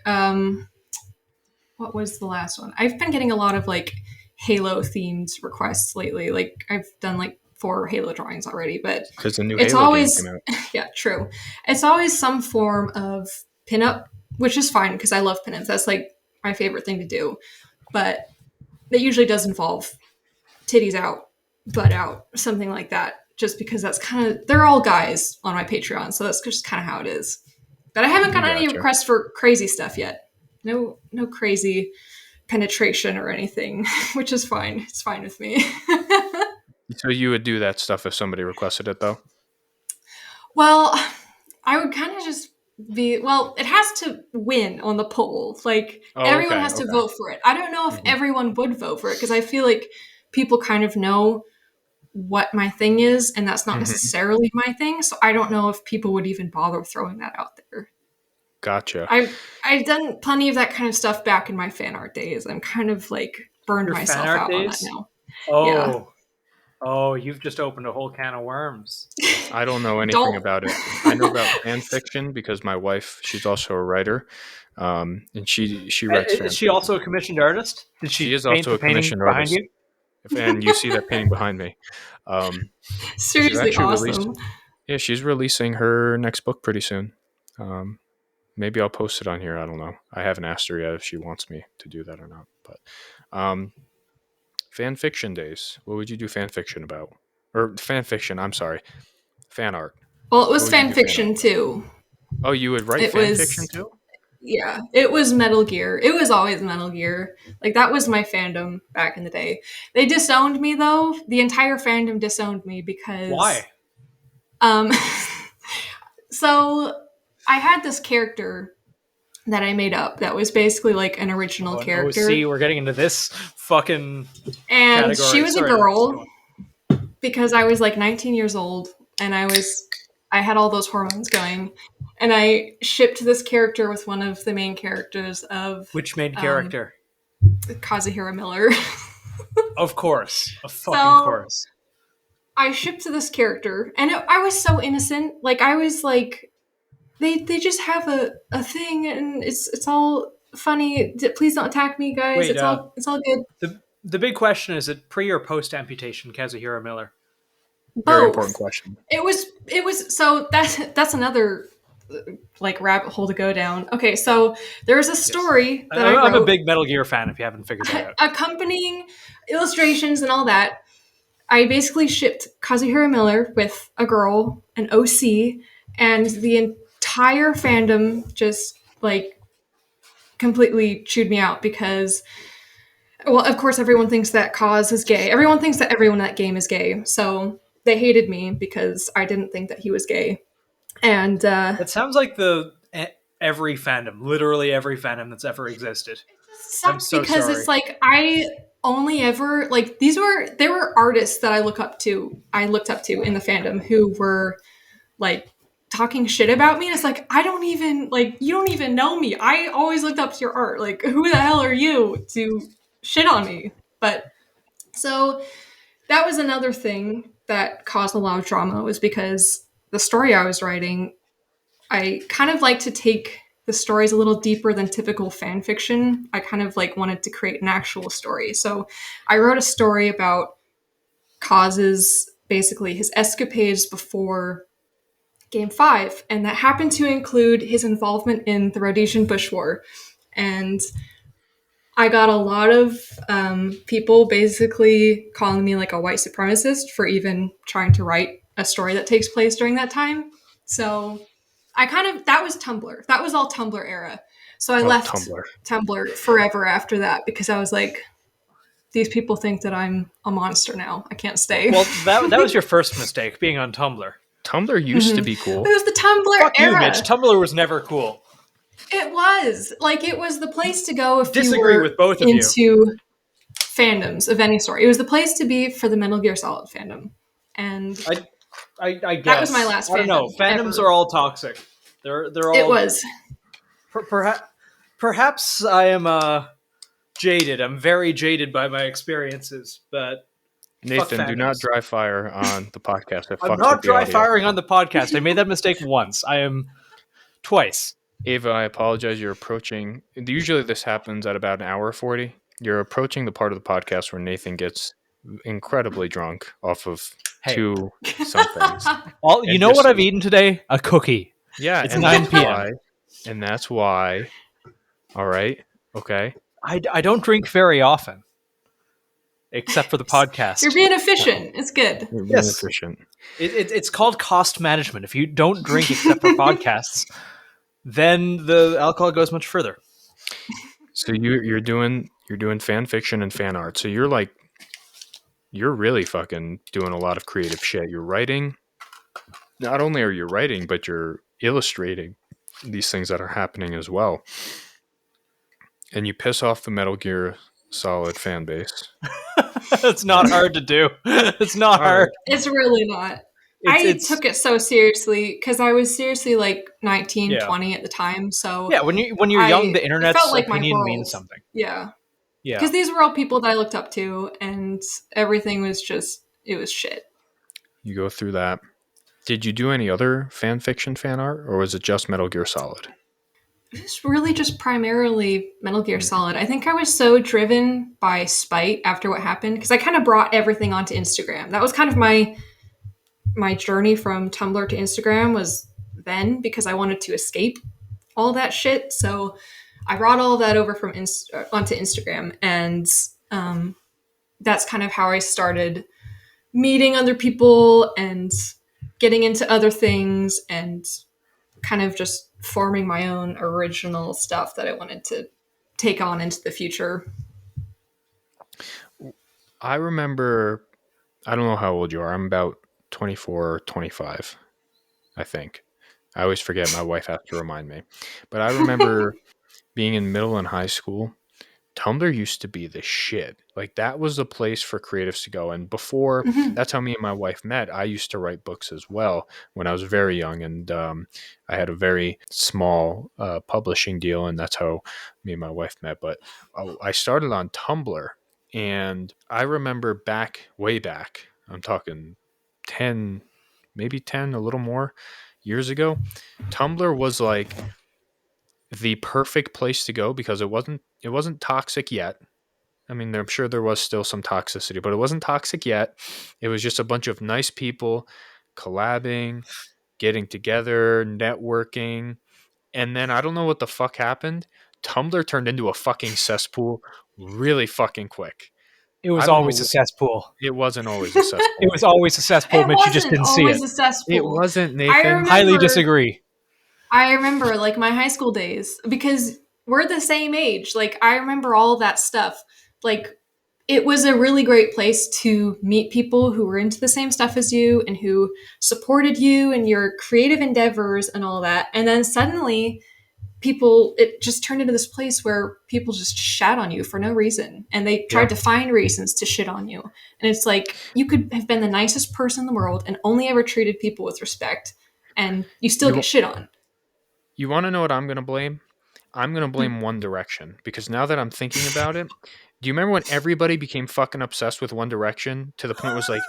what was the last one? I've been getting a lot of like Halo themed requests lately. Like I've done like 4 Halo drawings already, but Because the new it's Halo game always came out. yeah, true. It's always some form of pinup, which is fine because I love pinups. That's like my favorite thing to do. But it usually does involve titties out, butt out, something like that. Just because that's kind of they're all guys on my Patreon, so that's just kind of how it is. But I haven't gotten any Gotcha. requests for crazy stuff yet. No crazy penetration or anything, which is fine. It's fine with me. So you would do that stuff if somebody requested it, though? Well, I would kind of just be well, it has to win on the poll. Like Oh, everyone okay, has to okay. vote for it. I don't know if Mhm. everyone would vote for it because I feel like people kind of know what my thing is and that's not Mhm. necessarily my thing, so I don't know if people would even bother throwing that out there. Gotcha. I've done plenty of that kind of stuff back in my fan art days. I'm kind of like burned Your fan myself art out on that days? now. Oh. Oh, you've just opened a whole can of worms. I don't know anything Don't. about it. I know about fan fiction because my wife, she's also a writer, and she writes fan Is she fiction. also a commissioned artist? Did she She is paint also the a painting commissioned behind artist. you? And you see that painting behind me. She's Seriously actually awesome. she's releasing her next book pretty soon. Maybe I'll post it on here. I don't know. I haven't asked her yet if she wants me to do that or not. But fan fiction days. What would you do fan fiction about? Or fan fiction, I'm sorry. Fan art. Well, it What was would you fan do fan fiction art? too. Oh, you would write It fan was fiction too? yeah, it was Metal Gear. It was always Metal Gear. Like that was my fandom back in the day. They disowned me though. The entire fandom disowned me because Why? Um so I had this character that I made up that was basically like an original Oh, no, character. see, we're getting into this fucking And category. she was Sorry, a let's girl go on. because I was like 19 years old and I had all those hormones going. And I shipped this character with one of the main characters of Which main character? Kazuhira Miller. Of course. Of fucking So- course. I shipped this character and I was so innocent. Like I was like, they just have a thing and it's all funny. Please don't attack me, guys. Wait, it's all good. The big question is it pre or post amputation, Kazuhira Miller? Very Both. important question. It was so that's another like rabbit hole to go down. Okay, so there's a story that I I'm a wrote big Metal Gear fan if you haven't figured that out. accompanying illustrations and all that. I basically shipped Kazuhira Miller with a girl, an OC, and the entire fandom just like completely chewed me out because well, of course everyone thinks that Kaz is gay. Everyone thinks that everyone in that game is gay. So they hated me because I didn't think that he was gay. And It sounds like every fandom, literally every fandom that's ever existed. I'm sucks so because sorry. it's like I only ever like there were artists that I looked up to in the fandom who were like talking shit about me. And it's like, I don't even like, you don't even know me. I always looked up to your art. Like, who the hell are you to shit on me? But so that was another thing that caused a lot of drama, was because the story I was writing, I kind of like to take the stories a little deeper than typical fan fiction. I kind of like wanted to create an actual story. So I wrote a story about Kaz's, basically his escapades before Game 5, and that happened to include his involvement in the Rhodesian Bush War. And I got a lot of people basically calling me like a white supremacist for even trying to write a story that takes place during that time. So that was Tumblr. That was all Tumblr era. So I Oh, left Tumblr. Tumblr forever after that, because I was like, these people think that I'm a monster now. I can't stay. Well, that was your first mistake, being on Tumblr. Tumblr used to be cool. It was the Tumblr Fuck you, era. Mitch. Tumblr was never cool. It was like, it was the place to go if Disagree you were with both of you. into fandoms of any sort. It was the place to be for the Metal Gear Solid fandom, and I guess that was my last. I don't know. Fandoms ever. are all toxic. They're all. It was. Perhaps I am jaded. I'm very jaded by my experiences, but Nathan, do not fandoms. dry fire on the podcast. It I'm fucks not with the dry audio. firing on the podcast. I made that mistake once. I am twice. Ava, I apologize. You're approaching. Usually, this happens at about an hour 40. You're approaching the part of the podcast where Nathan gets incredibly drunk off of Hey. two somethings. All you And know just- what I've eaten today? A cookie. Yeah, It's and 9 that's p.m. why- and that's why. All right. Okay. I don't drink very often, except for the podcast. You're being efficient. It's good. You're being Yes. efficient. It's called cost management. If you don't drink except for podcasts, then the alcohol goes much further. So you're doing fan fiction and fan art. So you're really fucking doing a lot of creative shit. You're writing. Not only are you writing, but you're illustrating these things that are happening as well. And you piss off the Metal Gear Solid fan base. It's not hard to do. It's not hard. It's really not. I took it so seriously because I was seriously like 19, Yeah. 20 at the time. So Yeah, when you're young, the it internet's felt like my opinion world. means something. Yeah. Yeah. Because these were all people that I looked up to, and everything was just, it was shit. You go through that. Did you do any other fan fiction fan art, or was it just Metal Gear Solid? It was really just primarily Metal Gear Solid. I think I was so driven by spite after what happened, because I kind of brought everything onto Instagram. That was kind of my journey from Tumblr to Instagram, was then, because I wanted to escape all that shit. So I brought all of that over from onto Instagram, and that's kind of how I started meeting other people and getting into other things, and kind of just forming my own original stuff that I wanted to take on into the future. I remember, I don't know how old you are. I'm about 24 or 25, I think. I always forget. My wife has to remind me. But I remember being in middle and high school. Tumblr used to be the shit. Like, that was the place for creatives to go. And before, that's how me and my wife met. I used to write books as well when I was very young. And I had a very small publishing deal, and that's how me and my wife met. But I started on Tumblr, and I remember way back, I'm talking 10, maybe 10, a little more years ago, Tumblr was like the perfect place to go because it wasn't toxic yet. I mean, I'm sure there was still some toxicity, but it wasn't toxic yet. It was just a bunch of nice people collabing, getting together, networking. And then I don't know what the fuck happened. Tumblr turned into a fucking cesspool really fucking quick. It was I don't always know. a cesspool. It wasn't always a cesspool. It was always a cesspool, It Mitch. You just wasn't didn't see always it. a cesspool. It wasn't, I Nathan. remember- Highly disagree. I remember like my high school days, because we're the same age. Like, I remember all of that stuff. Like, it was a really great place to meet people who were into the same stuff as you and who supported you and your creative endeavors and all that. And then suddenly it just turned into this place where people just shat on you for no reason. And they tried to find reasons to shit on you. And it's like, you could have been the nicest person in the world and only ever treated people with respect, and you still get shit on. You want to know what I'm going to blame? I'm going to blame One Direction, because now that I'm thinking about it, do you remember when everybody became fucking obsessed with One Direction to the point it was like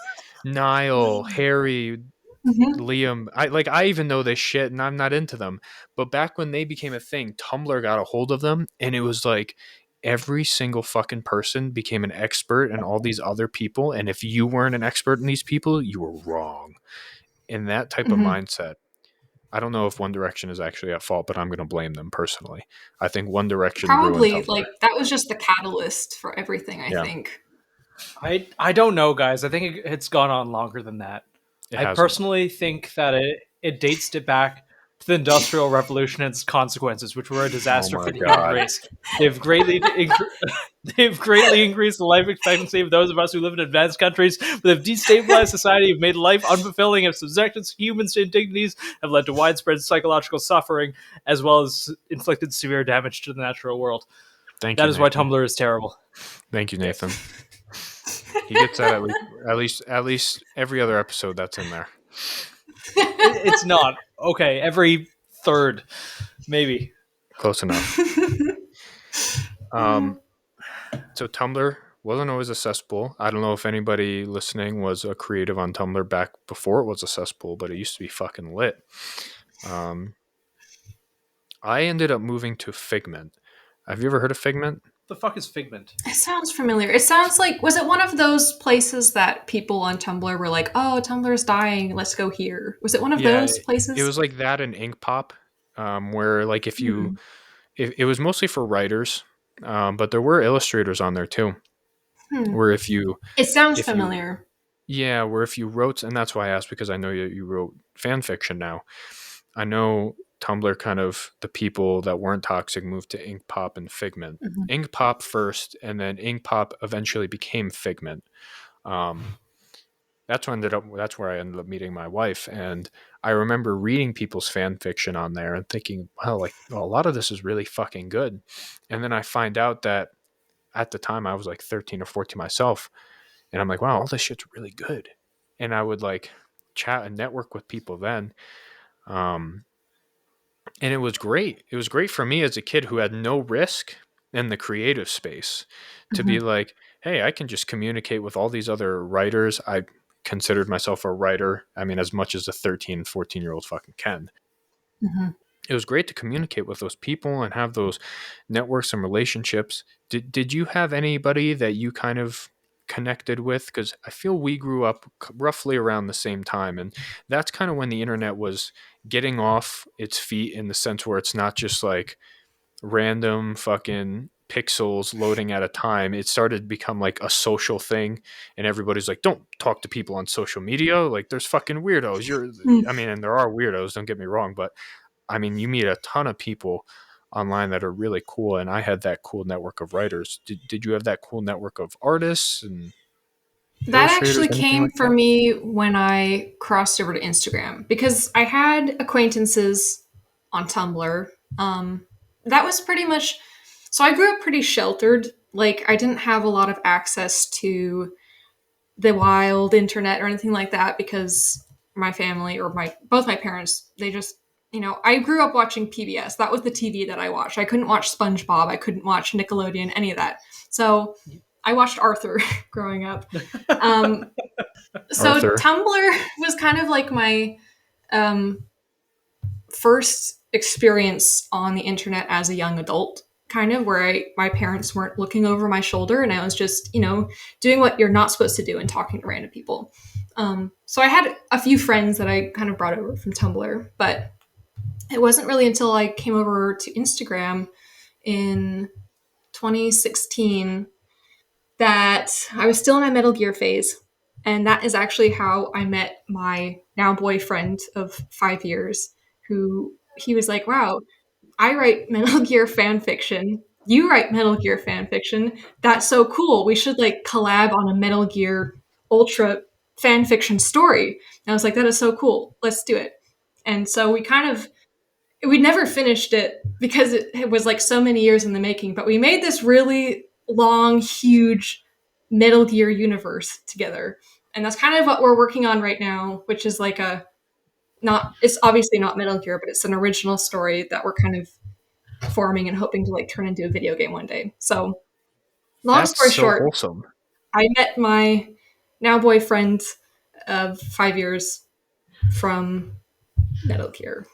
Niall, Harry, Liam? I even know this shit and I'm not into them. But back when they became a thing, Tumblr got a hold of them, and it was like every single fucking person became an expert in all these other people, and if you weren't an expert in these people, you were wrong. In that type of mindset, I don't know if One Direction is actually at fault, but I'm going to blame them personally. I think One Direction Probably ruined Tumblr. like that was just the catalyst for everything, I think. I don't know, guys. I think it's gone on longer than that. I personally think that it dates it back to the Industrial Revolution and its consequences, which were a disaster for the human race. They've greatly increased the life expectancy of those of us who live in advanced countries, but they've destabilized society, have made life unfulfilling, have subjected humans to indignities, have led to widespread psychological suffering, as well as inflicted severe damage to the natural world. Thank you. That is why Tumblr is terrible. Thank you, Nathan. He gets that at least every other episode that's in there. It's not. Okay, every third, maybe. Close enough. So Tumblr wasn't always a cesspool. I don't know if anybody listening was a creative on Tumblr back before it was a cesspool, but it used to be fucking lit. I ended up moving to Figment. Have you ever heard of Figment? The fuck is Figment? It sounds familiar. It sounds like, was it one of those places that people on Tumblr were like, oh, Tumblr's dying, let's go here? Was it one of those places? It was like that in Ink Pop, where like if you, it was mostly for writers, but there were illustrators on there too. Where if you, it sounds familiar. Where if you wrote, and that's why I asked, because I know you wrote fan fiction now. I know Tumblr, kind of the people that weren't toxic moved to Ink Pop and Figment. Ink Pop first, and then Ink Pop eventually became Figment. That's where I ended up meeting my wife, and I remember reading people's fan fiction on there and thinking, wow, a lot of this is really fucking good. And then I find out that at the time I was like 13 or 14 myself, and I'm like, wow, all this shit's really good. And I would like chat and network with people then. And it was great. It was great for me as a kid who had no risk in the creative space to be like, hey, I can just communicate with all these other writers. I considered myself a writer. I mean, as much as a 13, 14-year-old fucking can. It was great to communicate with those people and have those networks and relationships. Did you have anybody that you kind of connected with? Because I feel we grew up roughly around the same time, and that's kind of when the internet was getting off its feet, in the sense where it's not just like random fucking pixels loading at a time. It started to become like a social thing, and everybody's like, don't talk to people on social media, like there's fucking weirdos. I mean, and there are weirdos, don't get me wrong, but I mean, you meet a ton of people online that are really cool, and I had that cool network of writers. Did you have that cool network of artists? And that actually came for me when I crossed over to Instagram, because I had acquaintances on Tumblr. That was pretty much, so I grew up pretty sheltered. Like, I didn't have a lot of access to the wild internet or anything like that, because my family, or both my parents, they just, I grew up watching PBS. That was the TV that I watched. I couldn't watch SpongeBob. I couldn't watch Nickelodeon, any of that. So I watched Arthur growing up. So Arthur. Tumblr was kind of like my first experience on the internet as a young adult, kind of, where my parents weren't looking over my shoulder, and I was just, doing what you're not supposed to do and talking to random people. So I had a few friends that I kind of brought over from Tumblr, but it wasn't really until I came over to Instagram in 2016 that I was still in my Metal Gear phase. And that is actually how I met my now boyfriend of 5 years, who he was like, wow, I write Metal Gear fan fiction. you write Metal Gear fan fiction. That's so cool. We should like collab on a Metal Gear Ultra fan fiction story. And I was like, that is so cool. Let's do it. And so we never finished it because it was like so many years in the making, but we made this really long, huge Metal Gear universe together. And that's kind of what we're working on right now, which is like it's obviously not Metal Gear, but it's an original story that we're kind of forming and hoping to like turn into a video game one day. So long That's story so short, wholesome. I met my now boyfriend of 5 years from Metal Gear.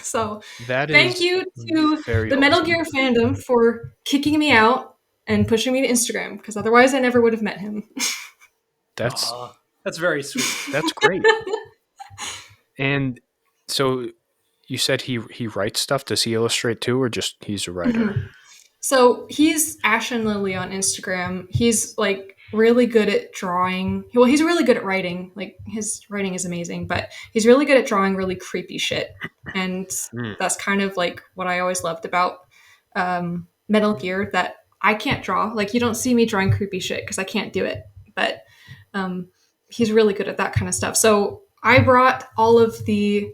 So That thank is you to very the Metal wholesome. Gear fandom for kicking me out and pushing me to Instagram, because otherwise I never would have met him. That's Aw, that's very sweet. that's great. And so you said he writes stuff. Does he illustrate too, or just he's a writer? So he's Ashen Lily on Instagram. He's like really good at drawing. Well, he's really good at writing. Like his writing is amazing, but he's really good at drawing really creepy shit. And Mm. that's kind of like what I always loved about Metal Gear, that I can't draw. Like you don't see me drawing creepy shit because I can't do it. But um, he's really good at that kind of stuff. So I brought all of the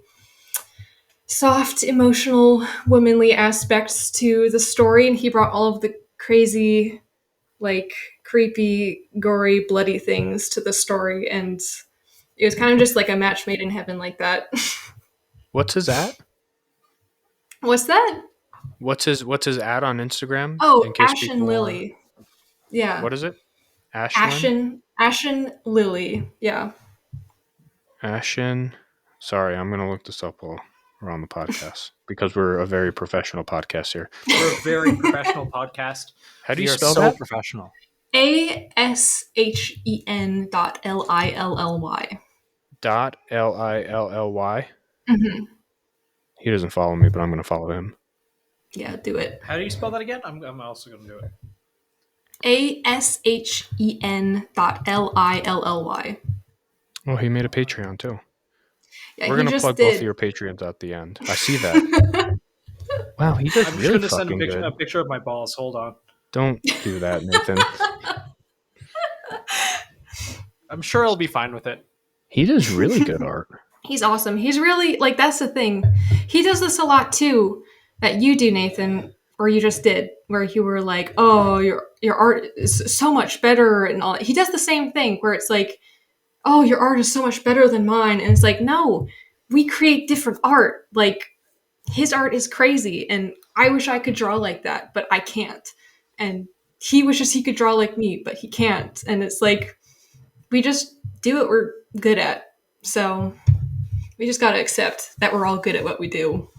soft, emotional, womanly aspects to the story, and he brought all of the crazy, like creepy, gory, bloody things to the story, and it was kind of just like a match made in heaven like that. What's his at? What's that? What's his ad on Instagram? Oh, In case Ashen people are, Lily. Yeah. what is it? Ashlyn? Ashen Lily. Yeah. Ashen. Sorry, I'm gonna look this up while we're on the podcast because we're a very professional podcast here. We're a very professional podcast. How do We you are spell so that? professional. ASHEN.LILLY. .LILLY. Mm-hmm. He doesn't follow me, but I'm gonna follow him. Yeah, do it. How do you spell that again? I'm also going to do it. ASHEN.LILLY. Oh, he made a Patreon too. Yeah, We're he gonna just plug both of did. your Patreons at the end. I see that. Wow, he does I'm just really going to send fucking good. a picture of my balls. Hold on. Don't do that, Nathan. I'm sure he'll be fine with it. He does really good art. He's awesome. He's really like, that's the thing. He does this a lot too that you do, Nathan, or you just did, where you were like, "Oh, your art is so much better," and all that. He does the same thing where it's like, "Oh, your art is so much better than mine," and it's like, no, we create different art. Like his art is crazy, and I wish I could draw like that, but I can't. And he wishes he could draw like me, but he can't. And it's like we just do what we're good at. So we just got to accept that we're all good at what we do,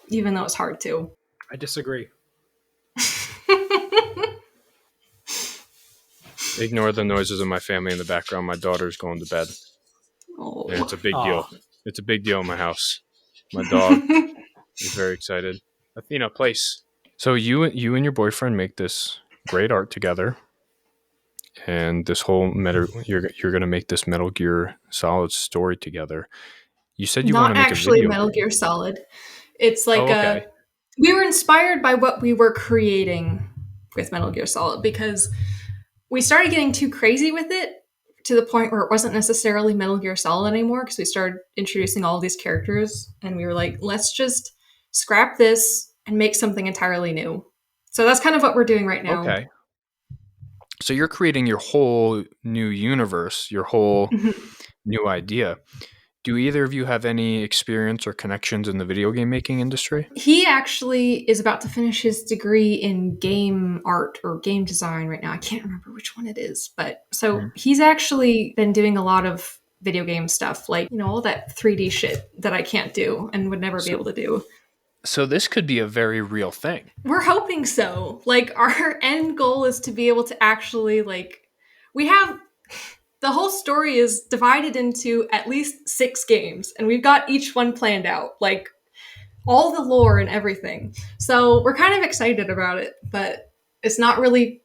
even though it's hard to. I disagree. Ignore the noises of my family in the background. My daughter's going to bed. Oh. And it's a big Aw. deal. It's a big deal in my house. My dog is very excited. Athena, place. So you and your boyfriend make this great art together, and this whole you're gonna make this Metal Gear Solid story together. You said you want Not to make a actually video. Metal Gear Solid. It's like Oh, okay. we were inspired by what we were creating with Metal Gear Solid, because we started getting too crazy with it to the point where it wasn't necessarily Metal Gear Solid anymore, because we started introducing all these characters, and we were like, let's just scrap this and make something entirely new. So that's kind of what we're doing right now. Okay. So you're creating your whole new universe, your whole new idea. Do either of you have any experience or connections in the video game making industry? He actually is about to finish his degree in game art or game design right now. I can't remember which one it is, but so he's actually been doing a lot of video game stuff, like, you know, all that 3D shit that I can't do and would never be able to do. So this could be a very real thing. We're hoping so. Like, our end goal is to be able to actually, like, we have the whole story is divided into at least 6 games, and we've got each one planned out, like all the lore and everything. So we're kind of excited about it, but it's not really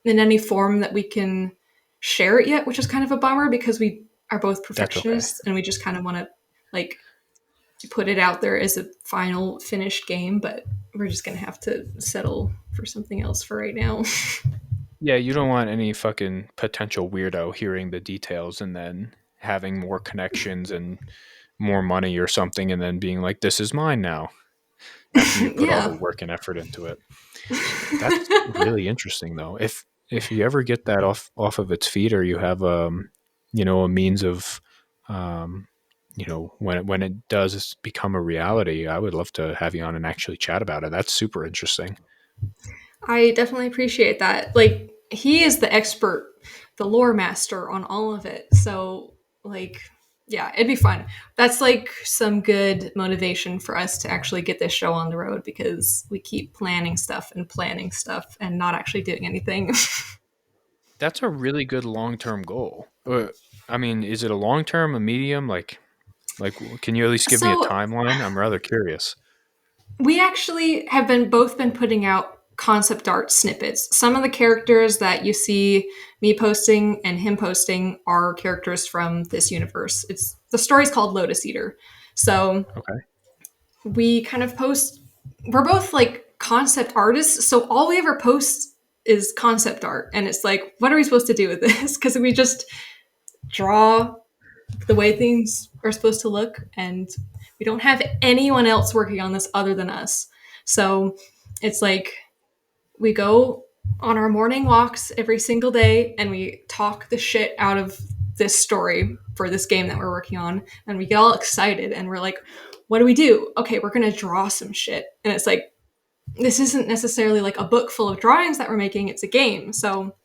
in any form that we can share it yet, which is kind of a bummer because we are both perfectionists and we just kind of want to like put it out there as a final finished game, but we're just gonna have to settle for something else for right now. Yeah, you don't want any fucking potential weirdo hearing the details and then having more connections and more money or something and then being like, this is mine now after you put all the Yeah. work and effort into it. That's really interesting though. If you ever get that off of its feet or you have a means of when it does become a reality, I would love to have you on and actually chat about it. That's super interesting. I definitely appreciate that. Like, he is the expert, the lore master on all of it. So, like, yeah, it'd be fun. That's like some good motivation for us to actually get this show on the road because we keep planning stuff and not actually doing anything. That's a really good long-term goal. I mean, is it a long-term, a medium? Like, can you at least give me a So, timeline? I'm rather curious. we actually have been putting out concept art snippets. Some of the characters that you see me posting and him posting are characters from this universe. It's the story's called Lotus Eater. So Okay. we kind of post, we're both like concept artists, so all we ever post is concept art, and it's like, what are we supposed to do with this? Because we just draw the way things are supposed to look, and we don't have anyone else working on this other than us. So it's like we go on our morning walks every single day and we talk the shit out of this story for this game that we're working on, and we get all excited and we're like, what do we do? Okay, we're gonna draw some shit. And it's like, this isn't necessarily like a book full of drawings that we're making, it's a game. So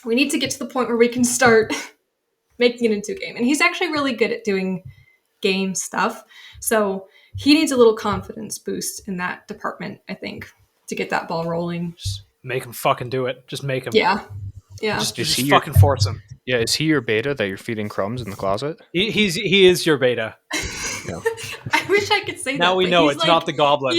we need to get to the point where we can start making it into a game. And he's actually really good at doing game stuff. So he needs a little confidence boost in that department, I think, to get that ball rolling. Just make him fucking do it. Just make him. Yeah. Yeah. Just fucking force him. Yeah, is he your beta that you're feeding crumbs in the closet? He is your beta. Yeah. I wish I could say that. Now we but know he's it's not the goblin.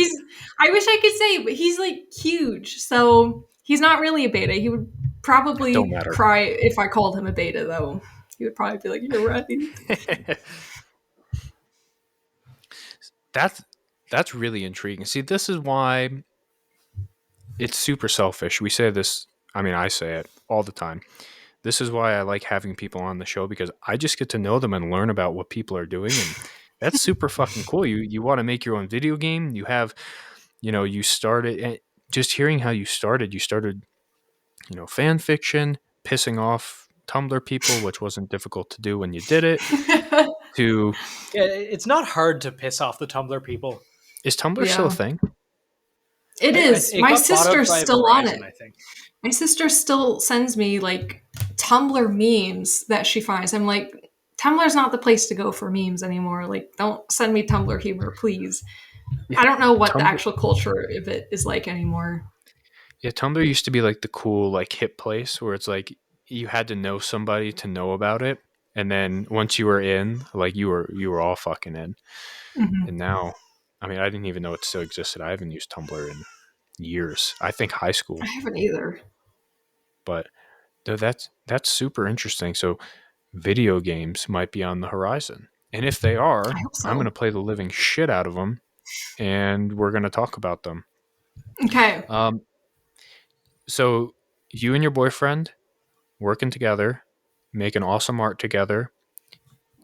I wish I could say, but he's like huge. So he's not really a beta. He would probably Don't matter. cry if I called him a beta, though. He would probably be like, you're right. That's really intriguing. See, this is why it's super selfish. We say this, I mean, I say it all the time. This is why I like having people on the show, because I just get to know them and learn about what people are doing, and that's super fucking cool. You want to make your own video game. You have, you started, and just hearing how you started, fan fiction, pissing off Tumblr people, which wasn't difficult to do when you did it. To Yeah, it's not hard to piss off the Tumblr people. Is Tumblr Yeah. still a thing? It is. It My got bought up sister's by still on Verizon, it. I think. My sister still sends me like Tumblr memes that she finds. I'm like, Tumblr's not the place to go for memes anymore. Like, don't send me Tumblr humor, please. I don't know what the actual culture of it is like anymore. Yeah, Tumblr used to be like the cool, like hip place where it's like you had to know somebody to know about it, and then once you were in, like you were all fucking in. Mhm. And now, I mean, I didn't even know it still existed. I haven't used Tumblr in years. I think high school, I haven't either. but that's super interesting. So, video games might be on the horizon, and if they are, I hope so. I'm going to play the living shit out of them, and we're going to talk about them. Okay. So you and your boyfriend working together, making awesome art together.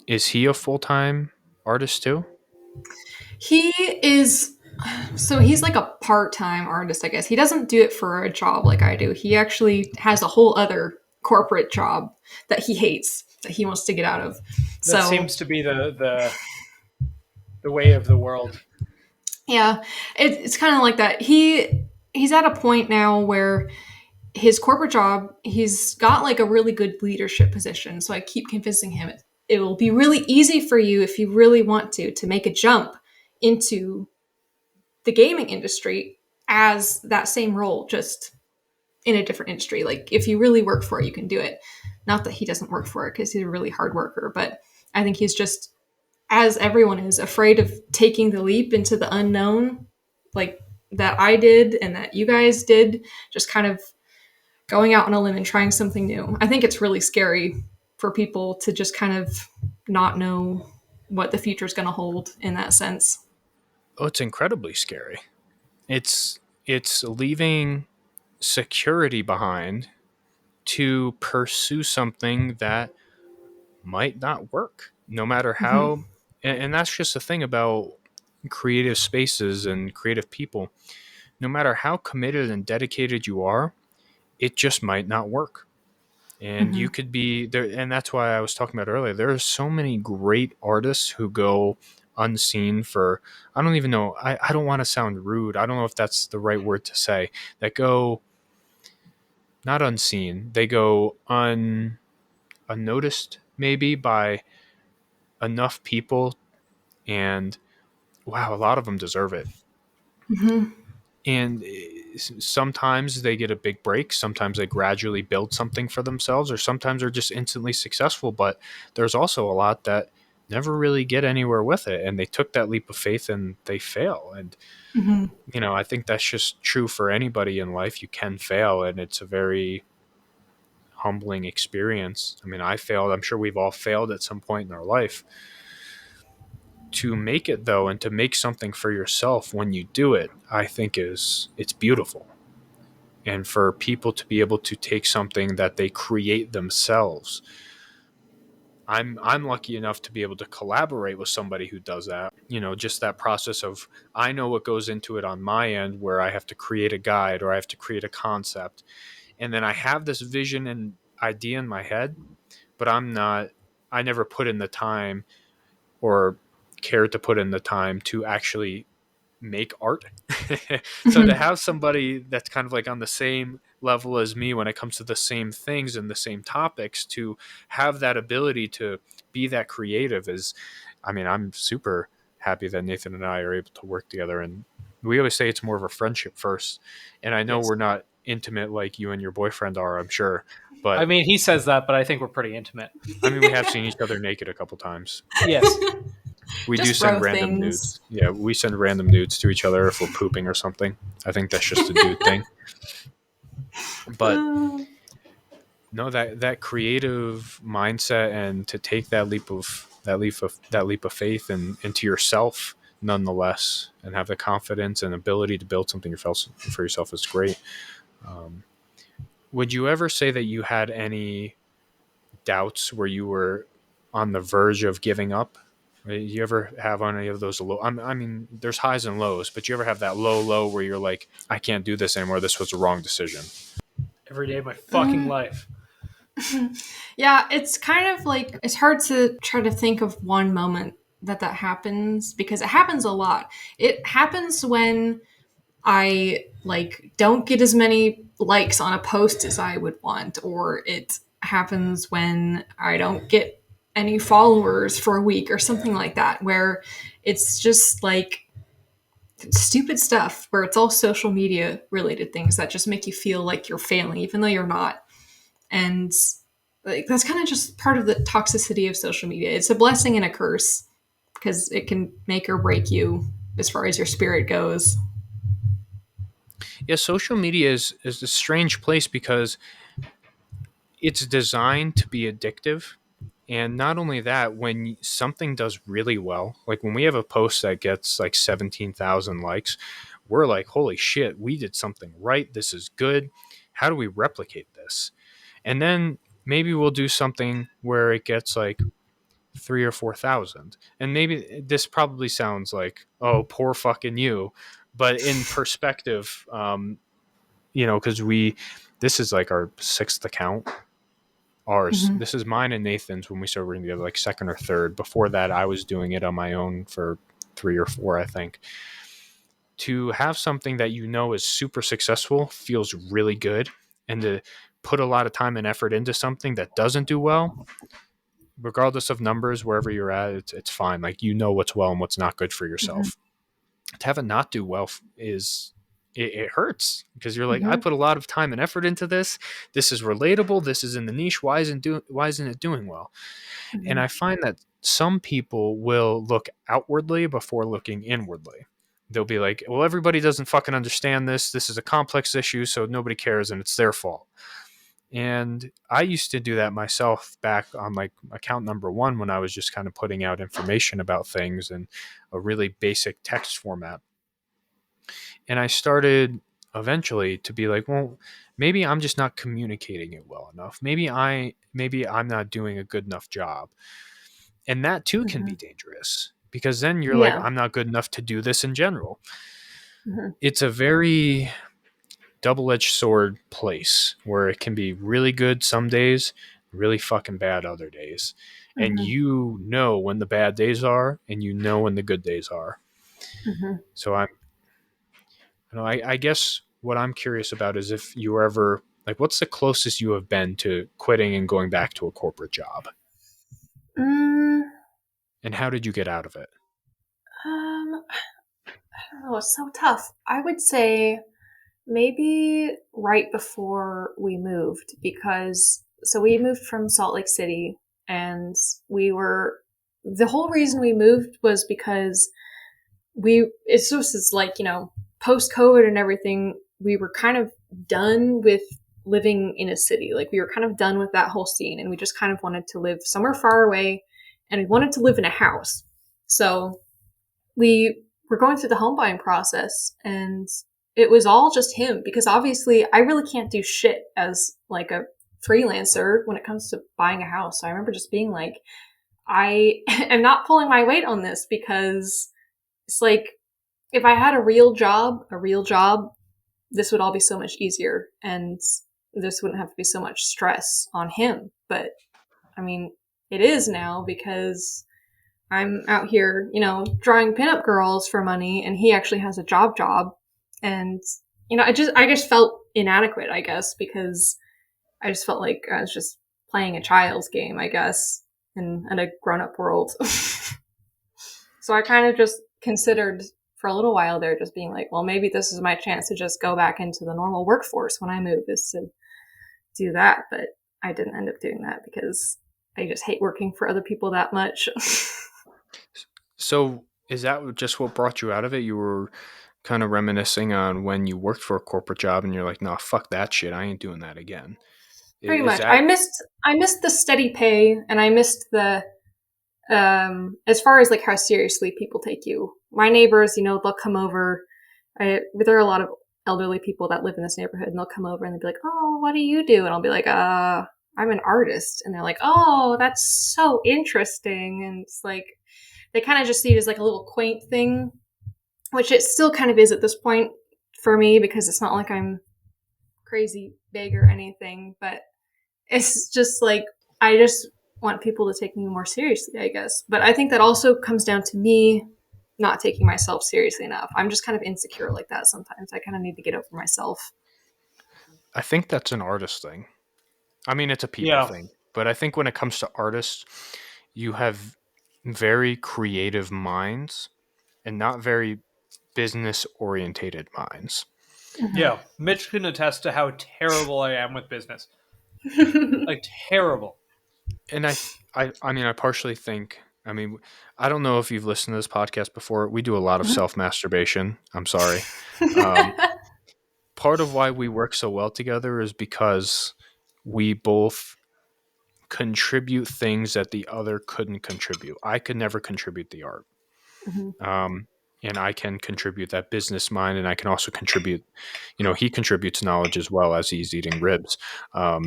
Is he a full-time artist too? He is, so he's like a part-time artist, I guess. He doesn't do it for a job like I do. He actually has a whole other corporate job that he hates, that he wants to get out of. That seems to be the way of the world. Yeah, it's kind of like that. He's at a point now where his corporate job, he's got like a really good leadership position. So I keep convincing him it will be really easy for you if you really want to make a jump into the gaming industry as that same role, just in a different industry. Like, if you really work for it, you can do it. Not that he doesn't work for it, because he's a really hard worker, but I think he's just, as everyone is, afraid of taking the leap into the unknown, like that I did and that you guys did, just kind of going out on a limb and trying something new. I think it's really scary for people to just kind of not know what the future is going to hold in that sense. Oh, it's incredibly scary. It's leaving security behind to pursue something that might not work, no matter Mm-hmm. how. And that's just the thing about creative spaces and creative people. No matter how committed and dedicated you are, it just might not work. And Mm-hmm. you could be there. And that's why I was talking about earlier. There are so many great artists who go unseen for, I don't even know. I don't want to sound rude. I don't know if that's the right word to say, that go not unseen. They go unnoticed maybe by enough people. And wow, a lot of them deserve it. Mm-hmm. And sometimes they get a big break, sometimes they gradually build something for themselves, or sometimes they're just instantly successful. But there's also a lot that never really get anywhere with it, and they took that leap of faith and they fail. And Mm-hmm. I think that's just true for anybody in life. You can fail, and it's a very humbling experience. I mean, I failed. I'm sure we've all failed at some point in our life. To make it though, and to make something for yourself when you do it, I think it's beautiful. And for people to be able to take something that they create themselves, I'm lucky enough to be able to collaborate with somebody who does that. Just that process of, I know what goes into it on my end, where I have to create a guide or I have to create a concept, and then I have this vision and idea in my head, but I never put in the time or cared to put in the time to actually make art. So to have somebody that's kind of like on the same level as me when it comes to the same things and the same topics, to have that ability to be that creative is, I mean, I'm super happy that Nathan and I are able to work together. And we always say it's more of a friendship first. And I know Yes. we're not intimate like you and your boyfriend are, I'm sure. I But mean, he says that, but I think we're pretty intimate. I mean, we have seen each other naked a couple times. Yes. We do Just send bro random things. nudes. Yeah, we send random nudes to each other if we're pooping or something. I think that's just a dude thing. But Uh, no, that creative mindset, and to take that leap of faith and into yourself nonetheless, and have the confidence and ability to build something for yourself is great. Um, would you ever say that you had any doubts where you were on the verge of giving up? You ever have any of those low? I mean, there's highs and lows, but you ever have that low where you're like, I can't do this anymore. This was the wrong decision. Every day of my fucking mm, life. yeah, it's kind of like it's hard to try to think of one moment that happens because it happens a lot. It happens when I like don't get as many likes on a post as I would want, or it happens when I don't get any followers for a week or something like that, where it's just like stupid stuff where it's all social media related things that just make you feel like you're failing even though you're not. And like that's kind of just part of the toxicity of social media. It's a blessing and a curse because it can make or break you as far as your spirit goes. Yeah, social media is a strange place because it's designed to be addictive. And not only that, when something does really well, like when we have a post that gets like 17,000 likes, we're like, holy shit, we did something right. This is good. How do we replicate this? And then maybe we'll do something where it gets like 3 or 4 thousand. And maybe this probably sounds like, oh, poor fucking you. But in perspective, because this is like our sixth account. Ours. Mm-hmm. This is mine and Nathan's when we started working together, like second or third. Before that, I was doing it on my own for 3 or 4, I think. To have something that is super successful feels really good, and to put a lot of time and effort into something that doesn't do well, regardless of numbers, wherever you're at, it's fine. Like what's well and what's not good for Mm-hmm. yourself. To have it not do well it hurts because you're like, I Mm-hmm. put a lot of time and effort into this. This is relatable. This is in the niche. Why isn't it doing well? And Mm-hmm. I find that some people will look outwardly before looking inwardly. They'll be like, well, everybody doesn't fucking understand this. This is a complex issue, so nobody cares and it's their fault. And I used to do that myself back on like account number 1 when I was just kind of putting out information about things in a really basic text format. And I started eventually to be like, well, maybe I'm just not communicating it well enough. Maybe I'm not doing a good enough job. And that too can be dangerous, because then you're like, Yeah. I'm not good enough to do this in general. Mm-hmm. It's a very double-edged sword place where it can be really good some days, really fucking bad other days. And Mm-hmm. you know when the bad days are, and you know when the good days are. Mm-hmm. So I guess what I'm curious about is if you were ever like, what's the closest you have been to quitting and going back to a corporate job, Mm, and how did you get out of it? I don't know. It's so tough. I would say maybe right before we moved, because so we moved from Salt Lake City, and the whole reason we moved was because it's just as like, post COVID and everything, we were kind of done with living in a city. Like we were kind of done with that whole scene, and we just kind of wanted to live somewhere far away, and we wanted to live in a house. So we were going through the home buying process, and it was all just him, because obviously I really can't do shit as like a freelancer when it comes to buying a house. So I remember just being like, I am not pulling my weight on this, because it's like, if I had a real job, this would all be so much easier, and this wouldn't have to be so much stress on him. But I mean, it is now, because I'm out here, drawing pinup girls for money, and he actually has a job. And, I just felt inadequate, I guess, because I just felt like I was just playing a child's game, I guess, in a grown up world. So I kind of just considered for a little while there, just being like, well, maybe this is my chance to just go back into the normal workforce when I move, is to do that. But I didn't end up doing that, because I just hate working for other people that much. So is that just what brought you out of it? You were kind of reminiscing on when you worked for a corporate job and you're like, nah, fuck that shit. I ain't doing that again. Pretty Is much. that I missed the steady pay, and I missed the as far as like how seriously people take you. My neighbors, they'll come over. There are a lot of elderly people that live in this neighborhood, and they'll come over and they'll be like, "Oh, what do you do?" And I'll be like, I'm an artist." And they're like, "Oh, that's so interesting." And it's like, they kind of just see it as like a little quaint thing, which it still kind of is at this point for me, because it's not like I'm crazy big or anything, but it's just like, I just want people to take me more seriously, I guess. But I think that also comes down to me not taking myself seriously enough. I'm just kind of insecure like that sometimes. I kind of need to get over myself. I think that's an artist thing. I mean, it's a people Yeah. thing, but I think when it comes to artists, you have very creative minds and not very business orientated minds. Yeah. Mitch can attest to how terrible I am with business. Like, terrible. And I mean, I partially think, I mean, I don't know if you've listened to this podcast before. We do a lot of self masturbation. I'm sorry. Um, Part of why we work so well together is because we both contribute things that the other couldn't contribute. I could never contribute the art. Um, and I can contribute that business mind, and I can also contribute, he contributes knowledge as well, as he's eating ribs. I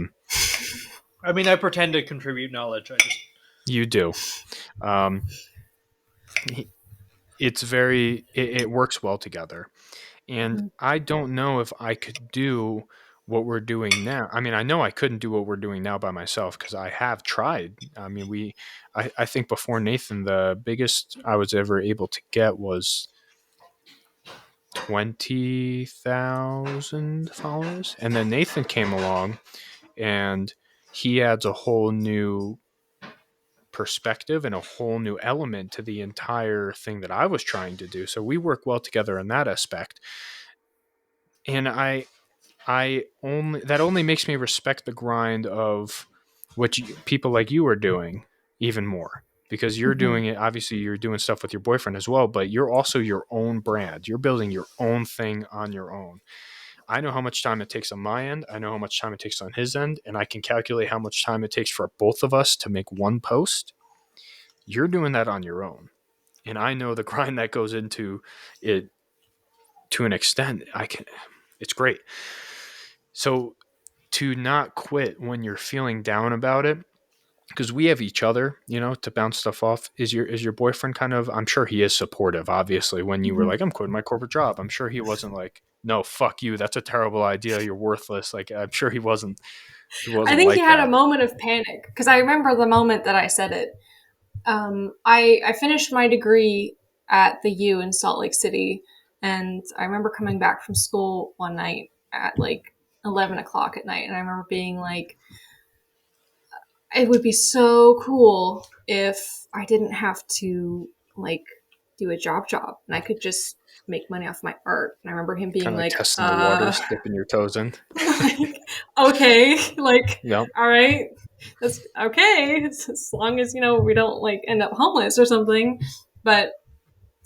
mean, I pretend to contribute knowledge. You do. Um, it works well together. And I don't know if I could do what we're doing now. I mean, I know I couldn't do what we're doing now by myself, because I have tried. I mean, I think before Nathan, the biggest I was ever able to get was 20,000 followers. And then Nathan came along, and he adds a whole new perspective and a whole new element to the entire thing that I was trying to do. So we work well together in that aspect. And I only that only makes me respect the grind of what people like you are doing even more, because you're doing it. Obviously, you're doing stuff with your boyfriend as well, but you're also your own brand. You're building your own thing on your own. I know how much time it takes on my end. I know how much time it takes on his end, and I can calculate how much time it takes for both of us to make one post. You're doing that on your own. And I know the grind that goes into it to an extent. It's great. So to not quit when you're feeling down about it, because we have each other, to bounce stuff off. Is your boyfriend kind of? I'm sure he is supportive. Obviously, when you were Mhm. like, "I'm quitting my corporate job," I'm sure he wasn't like, "No, fuck you. That's a terrible idea. You're worthless." Like, I'm sure he wasn't. He I wasn't think he like had a that. moment of panic because I remember the moment that I said it. I finished my degree at the U in Salt Lake City, and I remember coming back from school one night at like 11 o'clock at night, and I remember being like, it would be so cool if I didn't have to like do a job and I could just make money off my art. And I remember him being Kind of like like, testing the waters, dipping your toes in. like, okay, like, Yep. all right, that's okay, as long as we don't like end up homeless or something. But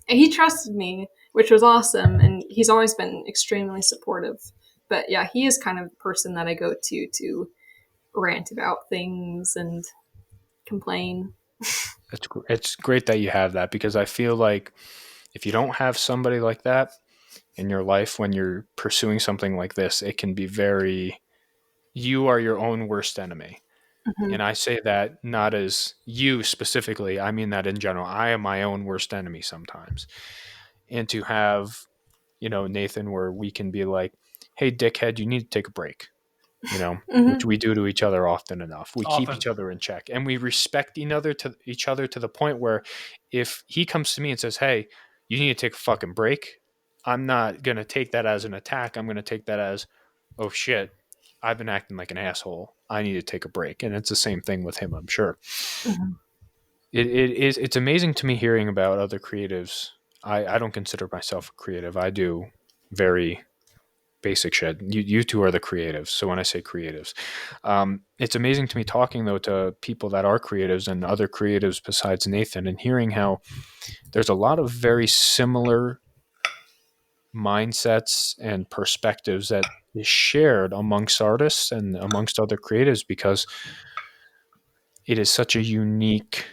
he trusted me, which was awesome, and he's always been extremely supportive. But yeah, he is kind of the person that I go to rant about things and complain. It's great that you have that, because I feel like if you don't have somebody like that in your life when you're pursuing something like this, it can be you are your own worst enemy. Mm-hmm. And I say that not as you specifically, I mean that in general. I am my own worst enemy sometimes. And to have, Nathan, where we can be like, "Hey, dickhead, you need to take a break," which Mm-hmm. we do to each other often enough. We keep Often. each other in check, and we respect each other to the point where if he comes to me and says, "Hey, you need to take a fucking break," I'm not going to take that as an attack. I'm going to take that as, "Oh shit, I've been acting like an asshole. I need to take a break." And it's the same thing with him, I'm sure. Mm-hmm. It's amazing to me hearing about other creatives. I don't consider myself a creative. I do very basic shit. You two are the creatives. So when I say creatives, it's amazing to me talking though to people that are creatives and other creatives besides Nathan, and hearing how there's a lot of very similar mindsets and perspectives that is shared amongst artists and amongst other creatives, because it is such a unique.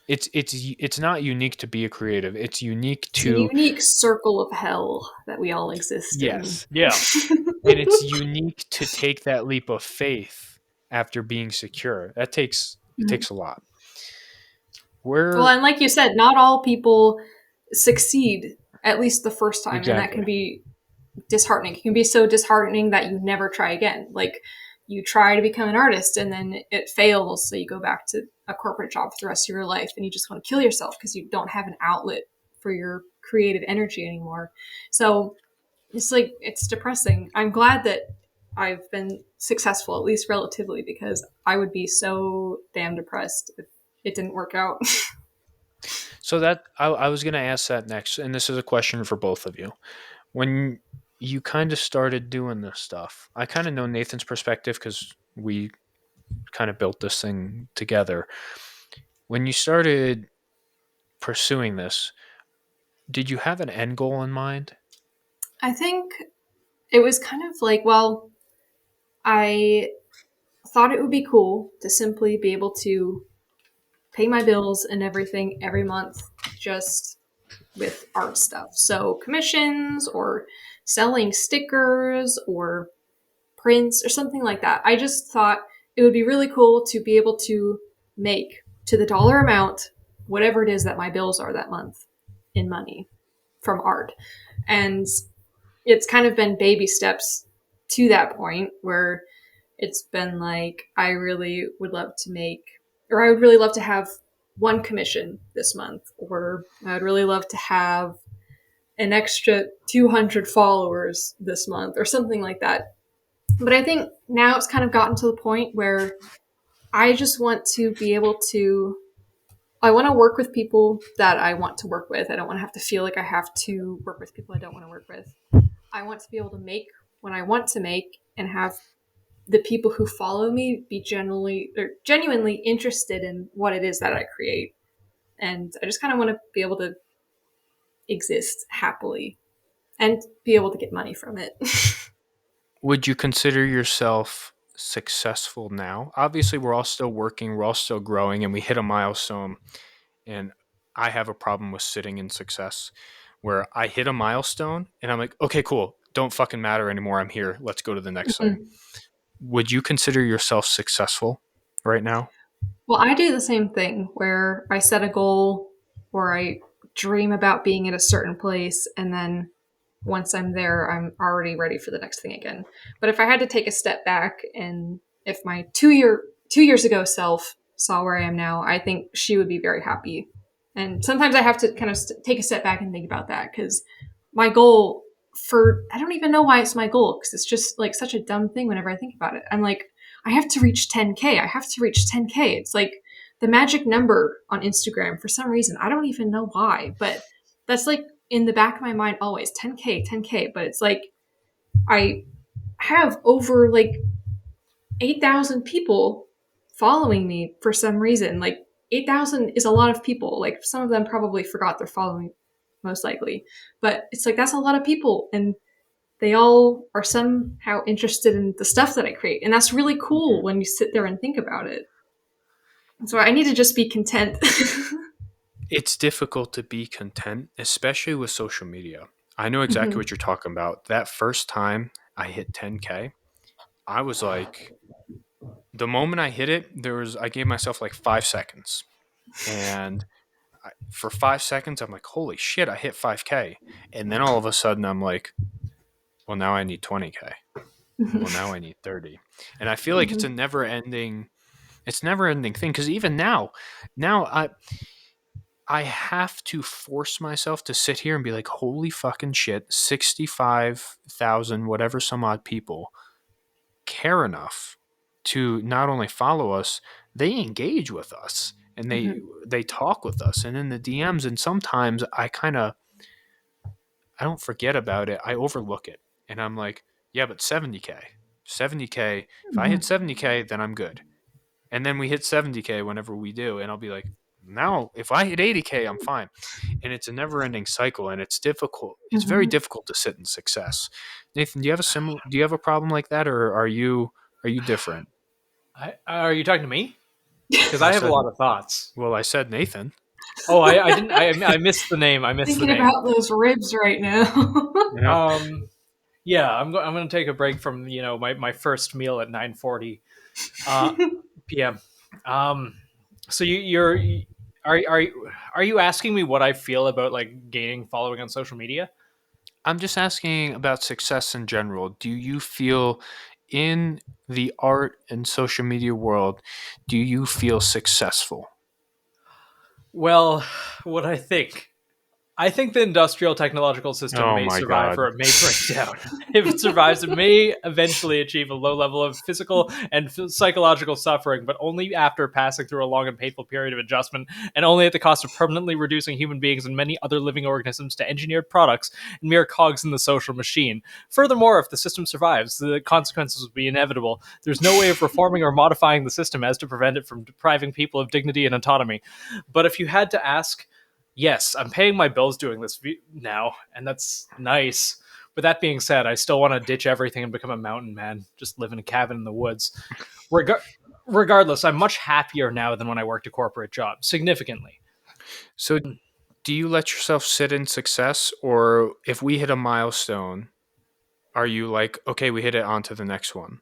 It's not unique to be a creative. It's unique It's a to, unique circle of hell that we all exist in. yes, Yeah. and it's unique to take that leap of faith after being secure. It takes a lot. Well, We're and like you said, not all people succeed at least the first time, and that exactly. can be disheartening. It can be so disheartening that you never try again. Like you try to become an artist and then it fails, so you go back to a corporate job for the rest of your life, and you just want to kill yourself because you don't have an outlet for your creative energy anymore. So it's like it's depressing. I'm glad that I've been successful, at least relatively, because I would be so damn depressed if it didn't work out. So that I was going to ask that next, and this is a question for both of you. When you kind of started doing this stuff, I kind of know Nathan's perspective because we kind of built this thing together. When you started pursuing this, did you have an end goal in mind? I think it was kind of like, well, I thought it would be cool to simply be able to pay my bills and everything every month just with art stuff. So commissions or selling stickers or prints or something like that. I just thought it would be really cool to be able to make to the dollar amount whatever it is that my bills are that month in money from art. And it's kind of been baby steps to that point where it's been like, I really would love to make, or I would really love to have one commission this month, or I would really love to have an extra 200 followers this month, or something like that. But I think now it's kind of gotten to the point where I just want to be able to, I want to work with people that I want to work with. I don't want to have to feel like I have to work with people I don't want to work with. I want to be able to make what I want to make and have the people who follow me be genuinely interested in what it is that I create. And I just kind of want to be able to exist happily and be able to get money from it. would you consider yourself successful now? Obviously, we're all still working, we're all still growing, and we hit a milestone. And I have a problem with sitting in success where I hit a milestone and I'm like, okay, cool. Don't fucking matter anymore. I'm here. Let's go to the next thing. Mhm. Would you consider yourself successful right now? Well, I do the same thing where I set a goal or I dream about being at a certain place, and then once I'm there, I'm already ready for the next thing again. But if I had to take a step back, and if my 2 years ago self saw where I am now, I think she would be very happy. And sometimes I have to kind of take a step back and think about that, because my goal for, I don't even know why it's my goal, because it's just like such a dumb thing whenever I think about it. I'm like, I have to reach 10K. I have to reach 10K. It's like the magic number on Instagram for some reason. I don't even know why, but that's like in the back of my mind always 10K, 10K. But it's like I have over like 8,000 people following me for some reason. Like 8,000 is a lot of people. Like some of them probably forgot they're following, most likely. But it's like that's a lot of people. And they all are somehow interested in the stuff that I create. And that's really cool when you sit there and think about it. So I need to just be content. It's difficult to be content, especially with social media. I know exactly Mhm. what you're talking about. That first time I hit 10K, I was like, the moment I hit it, I gave myself like 5 seconds. And for 5 seconds, I'm like, holy shit, I hit 5K. And then all of a sudden, I'm like, well, now I need 20K. Well, now I need 30. And I feel like it's a Mhm. never ending thing. Because even now I have to force myself to sit here and be like, holy fucking shit, 65,000, whatever some odd people care enough to not only follow us, they engage with us and they Mhm. they talk with us and in the DMs. And sometimes I don't forget about it. I overlook it. And I'm like, yeah, but 70K. 70K. If I hit Mhm. 70K, then I'm good. And then we hit 70K whenever we do. And I'll be like, now, if I hit 80K, I'm fine. And it's a never ending cycle and it's difficult. It's very Mhm. difficult to sit in success. Nathan, do you have a problem like that or are you different? Are you talking to me? Because I I have a said, lot of thoughts. well, I said Nathan. Oh, I didn't. I missed the name. I missed the Thinking name. about those ribs right now. Yeah. Um, yeah, I'm going to take a break from my first meal at 9:40 p.m. Um, so are you asking me what I feel about like gaining following on social media? I'm just asking about success in general. Do you feel in the art and social media world, do you feel successful? Well, what I think the industrial technological system Oh may my survive God. or it may break down. If it survives, it may eventually achieve a low level of physical and psychological suffering, but only after passing through a long and painful period of adjustment, and only at the cost of permanently reducing human beings and many other living organisms to engineered products and mere cogs in the social machine. Furthermore, if the system survives, the consequences will be inevitable. There's no way of reforming or modifying the system as to prevent it from depriving people of dignity and autonomy. But if you had to ask, yes, I'm paying my bills doing this now, and that's nice. But that being said, I still want to ditch everything and become a mountain man, just live in a cabin in the woods. Reg- Regardless, I'm much happier now than when I worked a corporate job, significantly. So, do you let yourself sit in success, or if we hit a milestone, are you like, okay, we hit it on to the next one?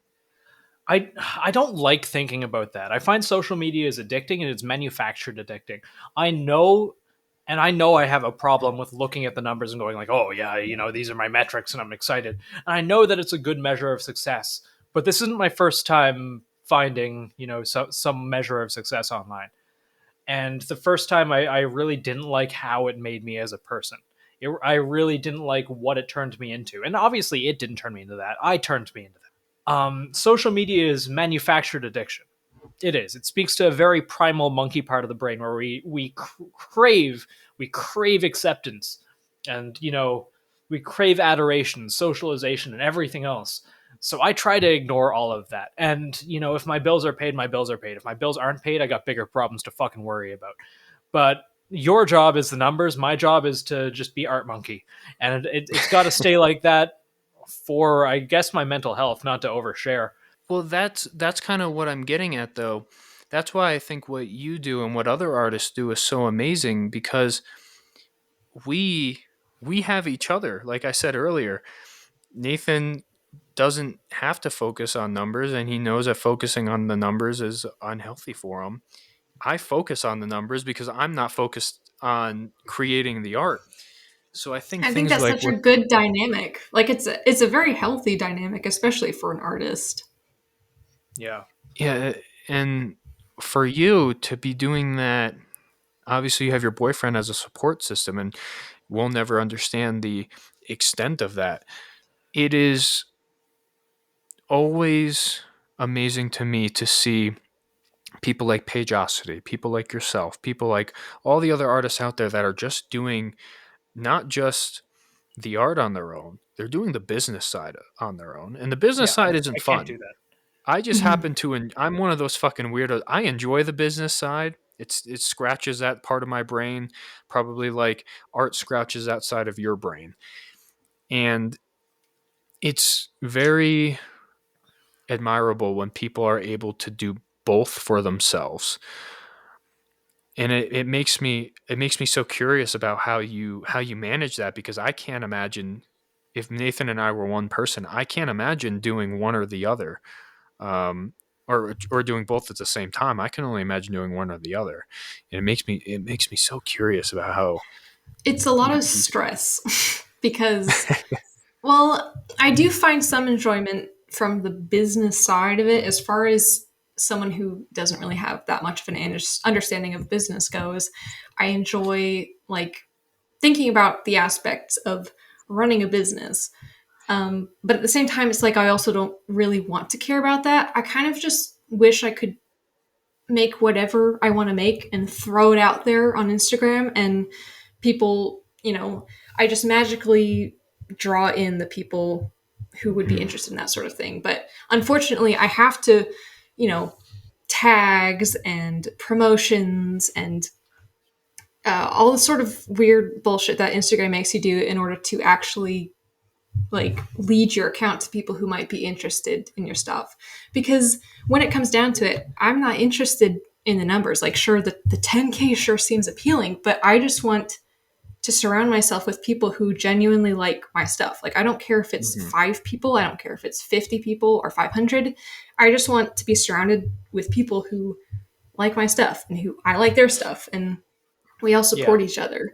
I don't like thinking about that. I find social media is addicting and it's manufactured addicting. I know I know I have a problem with looking at the numbers and going like, "Oh yeah, these are my metrics and I'm excited." And I know that it's a good measure of success, but this isn't my first time finding, some measure of success online. And the first time I really didn't like how it made me as a person. I really didn't like what it turned me into. And obviously it didn't turn me into that. I turned me into that. Social media is manufactured addiction. It is. It speaks to a very primal monkey part of the brain where we crave acceptance, and we crave adoration, socialization, and everything else. So I try to ignore all of that. And if my bills are paid, my bills are paid. If my bills aren't paid, I got bigger problems to fucking worry about. But your job is the numbers. My job is to just be art monkey, and it's got to stay like that for, I guess, my mental health, not to overshare. Well, that's kind of what I'm getting at, though. That's why I think what you do and what other artists do is so amazing, because we we have each other. Like I said earlier, Nathan doesn't have to focus on numbers, and he knows that focusing on the numbers is unhealthy for him. I focus on the numbers because I'm not focused on creating the art. So I think I think things that's like such a what, good dynamic. Like it's a very healthy dynamic, especially for an artist. Yeah. yeah, and for you to be doing that, obviously you have your boyfriend as a support system, and we'll never understand the extent of that. It is always amazing to me to see people like Pageosity, people like yourself, people like all the other artists out there that are just doing not just the art on their own, they're doing the business side on their own. And the business Yeah, side I isn't can't fun. do that. I just Mhm. happen to, I'm one of those fucking weirdos. I enjoy the business side. It scratches that part of my brain, probably like art scratches that side of your brain. And it's very admirable when people are able to do both for themselves. And it makes me so curious about how you manage that, because I can't imagine, if Nathan and I were one person, I can't imagine doing one or the other, or doing both at the same time. I can only imagine doing one or the other, and it makes me so curious about how It's a lot of you stress because, well, I do find some enjoyment from the business side of it as far as someone who doesn't really have that much of an understanding of business goes. I enjoy like thinking about the aspects of running a business. But at the same time, it's like I also don't really want to care about that. I kind of just wish I could make whatever I want to make and throw it out there on Instagram, and people, I just magically draw in the people who would be interested in that sort of thing. But unfortunately, I have to, you know, tags and promotions and all the sort of weird bullshit that Instagram makes you do in order to actually like lead your account to people who might be interested in your stuff. Because when it comes down to it, I'm not interested in the numbers. Like, sure, the 10K sure seems appealing, but I just want to surround myself with people who genuinely like my stuff. Like, I don't care if it's Mhm. 5 people, I don't care if it's 50 people or 500. I just want to be surrounded with people who like my stuff and who I like their stuff. And we all Yeah. support each other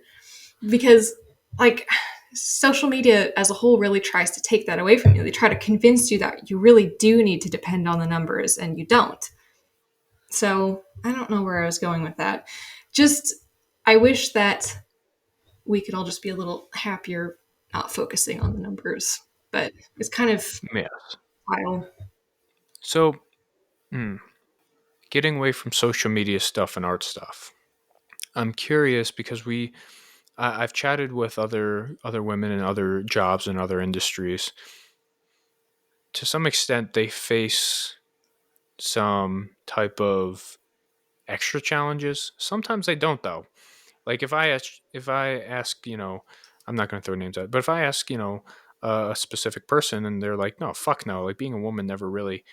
because, like, social media as a whole really tries to take that away from you. They try to convince you that you really do need to depend on the numbers and you don't. So I don't know where I was going with that. Just, I wish that we could all just be a little happier not focusing on the numbers. But it's kind of Yeah. wild. So, getting away from social media stuff and art stuff, I'm curious because I've chatted with other women in other jobs and other industries. To some extent, they face some type of extra challenges. Sometimes they don't, though. Like if I ask, I'm not going to throw names out, but if I ask, a specific person and they're like, no, fuck no, like being a woman never really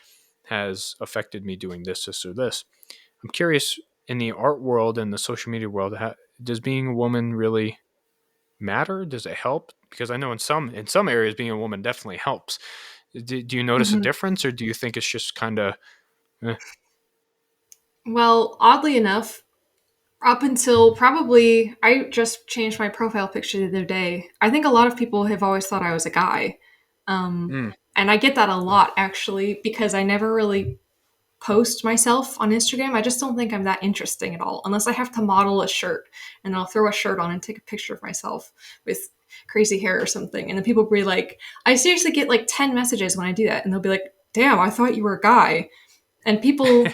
has affected me doing this, or this. I'm curious, in the art world and the social media world, does being a woman really matter? Does it help? Because I know in some areas being a woman definitely helps. Do you notice a Mhm. difference, or do you think it's just kind of Well, oddly enough, up until probably I just changed my profile picture the other day. I think a lot of people have always thought I was a guy. mm, And I get that a lot actually because I never really post myself on Instagram. I just don't think I'm that interesting at all unless I have to model a shirt and I'll throw a shirt on and take a picture of myself with crazy hair or something. And then people will be like, I seriously get like 10 messages when I do that. And they'll be like, damn, I thought you were a guy. And people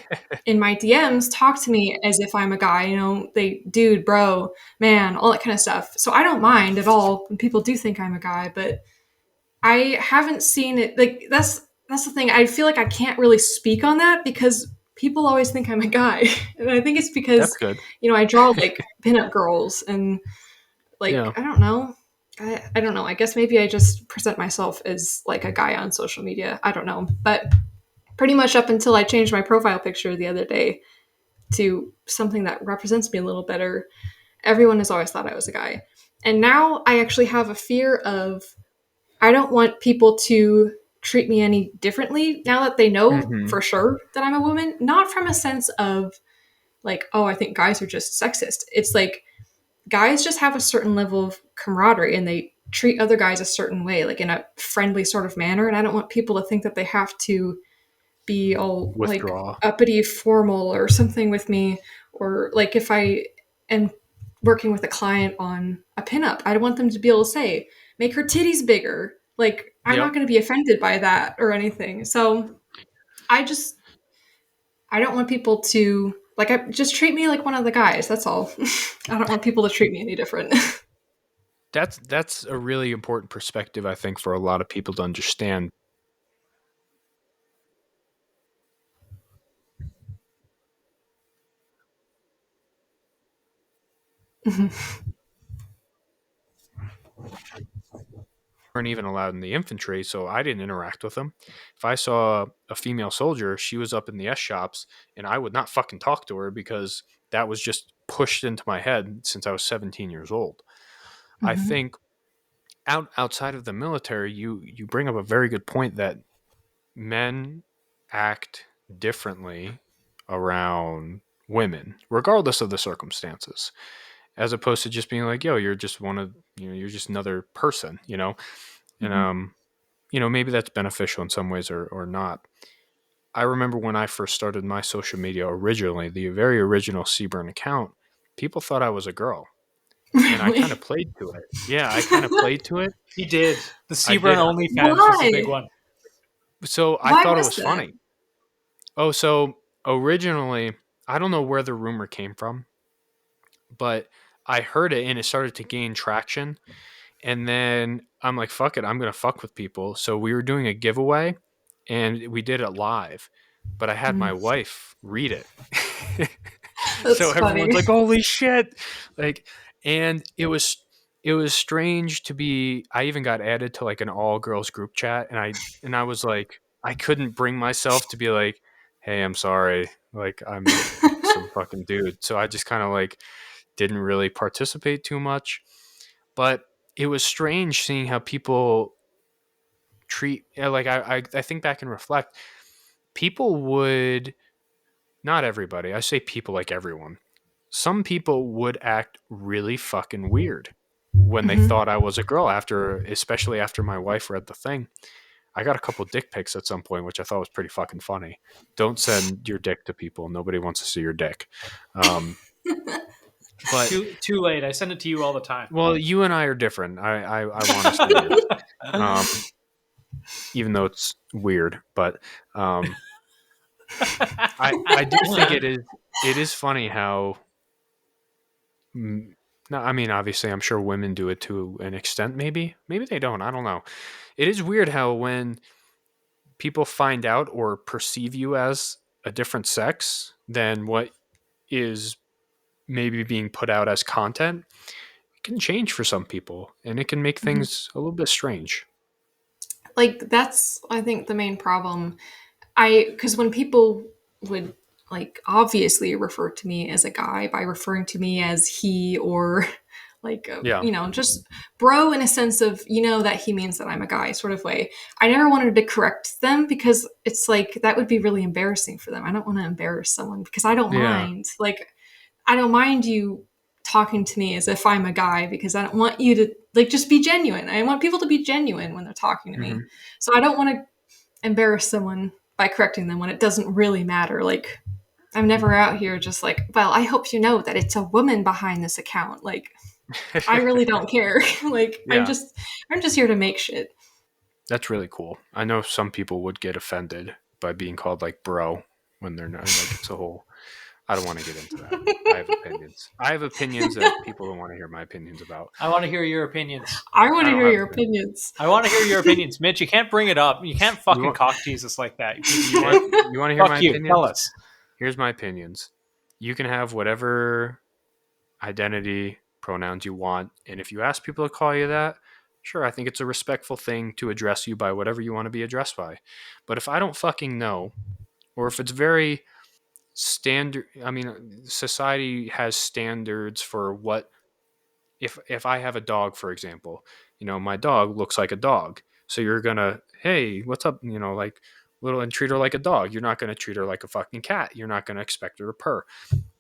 in my DMs talk to me as if I'm a guy, they, dude, bro, man, all that kind of stuff. So I don't mind at all when people do think I'm a guy, but I haven't seen it. Like, that's the thing. I feel like I can't really speak on that because people always think I'm a guy. And I think it's that's because, good. I draw like pinup girls and like, Yeah. I don't know. I don't know. I guess maybe I just present myself as like a guy on social media. I don't know. But pretty much up until I changed my profile picture the other day to something that represents me a little better, everyone has always thought I was a guy. And now I actually have a fear of I don't want people to treat me any differently now that they know Mm-hmm. for sure that I'm a woman. Not from a sense of like, oh, I think guys are just sexist. It's like guys just have a certain level of camaraderie and they treat other guys a certain way, like in a friendly sort of manner. And I don't want people to think that they have to be all like Withdraw. uppity formal or something with me. Or like if I am working with a client on a pinup, I want them to be able to say, make her titties bigger. Like, I'm not Yep. going to be offended by that or anything. So I just, I don't want people to, like, just treat me like one of the guys. That's all. I don't want people to treat me any different. That's a really important perspective, I think, for a lot of people to understand. Weren't even allowed in the infantry, so I didn't interact with them. If I saw a female soldier, she was up in the S shops, and I would not fucking talk to her because that was just pushed into my head since I was 17 years old. I Mhm. think outside of the military, you bring up a very good point that men act differently around women, regardless of the circumstances, as opposed to just being like, yo, you're just one of, you're just another person, and Mhm. maybe that's beneficial in some ways or not. I remember when I first started my social media originally, the very original Seaburn account, people thought I was a girl, and I kind of Really? played to it. Yeah, I kind of played to it. He did. The I Seaburn did. OnlyFans was the big Why? one. So I Why thought it was was that? funny. Oh, so originally, I don't know where the rumor came from, but I heard it and it started to gain traction. And then I'm like, fuck it, I'm going to fuck with people. So we were doing a giveaway and we did it live, but I had my Mm, wife read it. So that's everyone's funny. like, holy shit. Like, and it was strange to be, I even got added to like an all girls group chat. And I was like, I couldn't bring myself to be like, hey, I'm sorry. Like, I'm some fucking dude. So I just kind of like didn't really participate too much. But it was strange seeing how people treat, like, I think back and reflect, people would, not everybody, I say people like everyone, some people would act really fucking weird when they Mhm. thought I was a girl, especially after my wife read the thing. I got a couple dick pics at some point, which I thought was pretty fucking funny. Don't send your dick to people. Nobody wants to see your dick. Um, but Too late. I send it to you all the time. well, you and I are different. I want to see yours, even though it's weird. But um, I do think it is funny how. No, I mean, obviously, I'm sure women do it to an extent. Maybe they don't. I don't know. It is weird how when people find out or perceive you as a different sex than what is maybe being put out as content, it can change for some people, and it can make Mhm. things a little bit strange. Like that's I think the main problem. Because when people would like obviously refer to me as a guy by referring to me as he or like Yeah. just bro in a sense of that he means that I'm a guy sort of way. I never wanted to correct them because it's like that would be really embarrassing for them. I don't want to embarrass someone because I don't Yeah. mind. Like I don't mind you talking to me as if I'm a guy because I don't want you to like just be genuine. I want people to be genuine when they're talking to me. Hmm. So I don't want to embarrass someone by correcting them when it doesn't really matter. Like I'm never out here just like, well, I hope you know that it's a woman behind this account. Like I really don't care. Like Yeah. I'm just here to make shit. That's really cool. I know some people would get offended by being called like bro when they're not, like, it's a whole, I don't want to get into that. I have opinions. I have opinions that people don't want to hear my opinions about. I want to hear your opinions. I want I to don't hear have your opinions. opinions. I want to hear your opinions, Mitch. You can't bring it up. You can't You fucking want, cock Jesus like that. You you PBJ. want, you want to hear my Fuck you. Tell opinions? us. Here's my opinions. You can have whatever identity pronouns you want. And if you ask people to call you that, sure, I think it's a respectful thing to address you by whatever you want to be addressed by. But if I don't fucking know, or if it's very standard, I mean, society has standards for what, if I have a dog, for example, my dog looks like a dog. So you're gonna, hey, what's up? Like little, and treat her like a dog. You're not gonna treat her like a fucking cat. You're not gonna expect her to purr.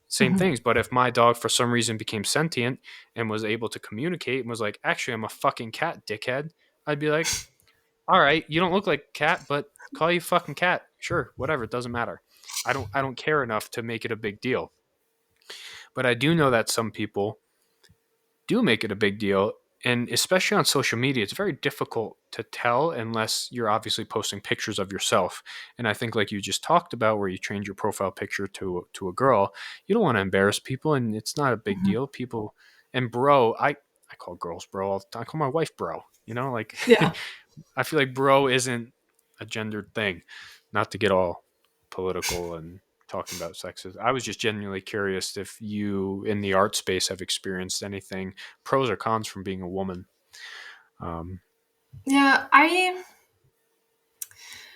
Same Mhm. things. But if my dog for some reason became sentient and was able to communicate and was like, actually, I'm a fucking cat, dickhead, I'd be like, all right, you don't look like a cat, but call you fucking cat. Sure, whatever, it doesn't matter. I don't care enough to make it a big deal. But I do know that some people do make it a big deal. And especially on social media, it's very difficult to tell unless you're obviously posting pictures of yourself. And I think, like you just talked about, where you changed your profile picture to a girl, you don't want to embarrass people, and it's not a big Mhm. deal. People, and bro, I call girls bro all the time. I call my wife bro. Like Yeah. I feel like bro isn't a gendered thing. Not to get all political and talking about sexes. I was just genuinely curious if you in the art space have experienced anything, pros or cons from being a woman. Um, Yeah,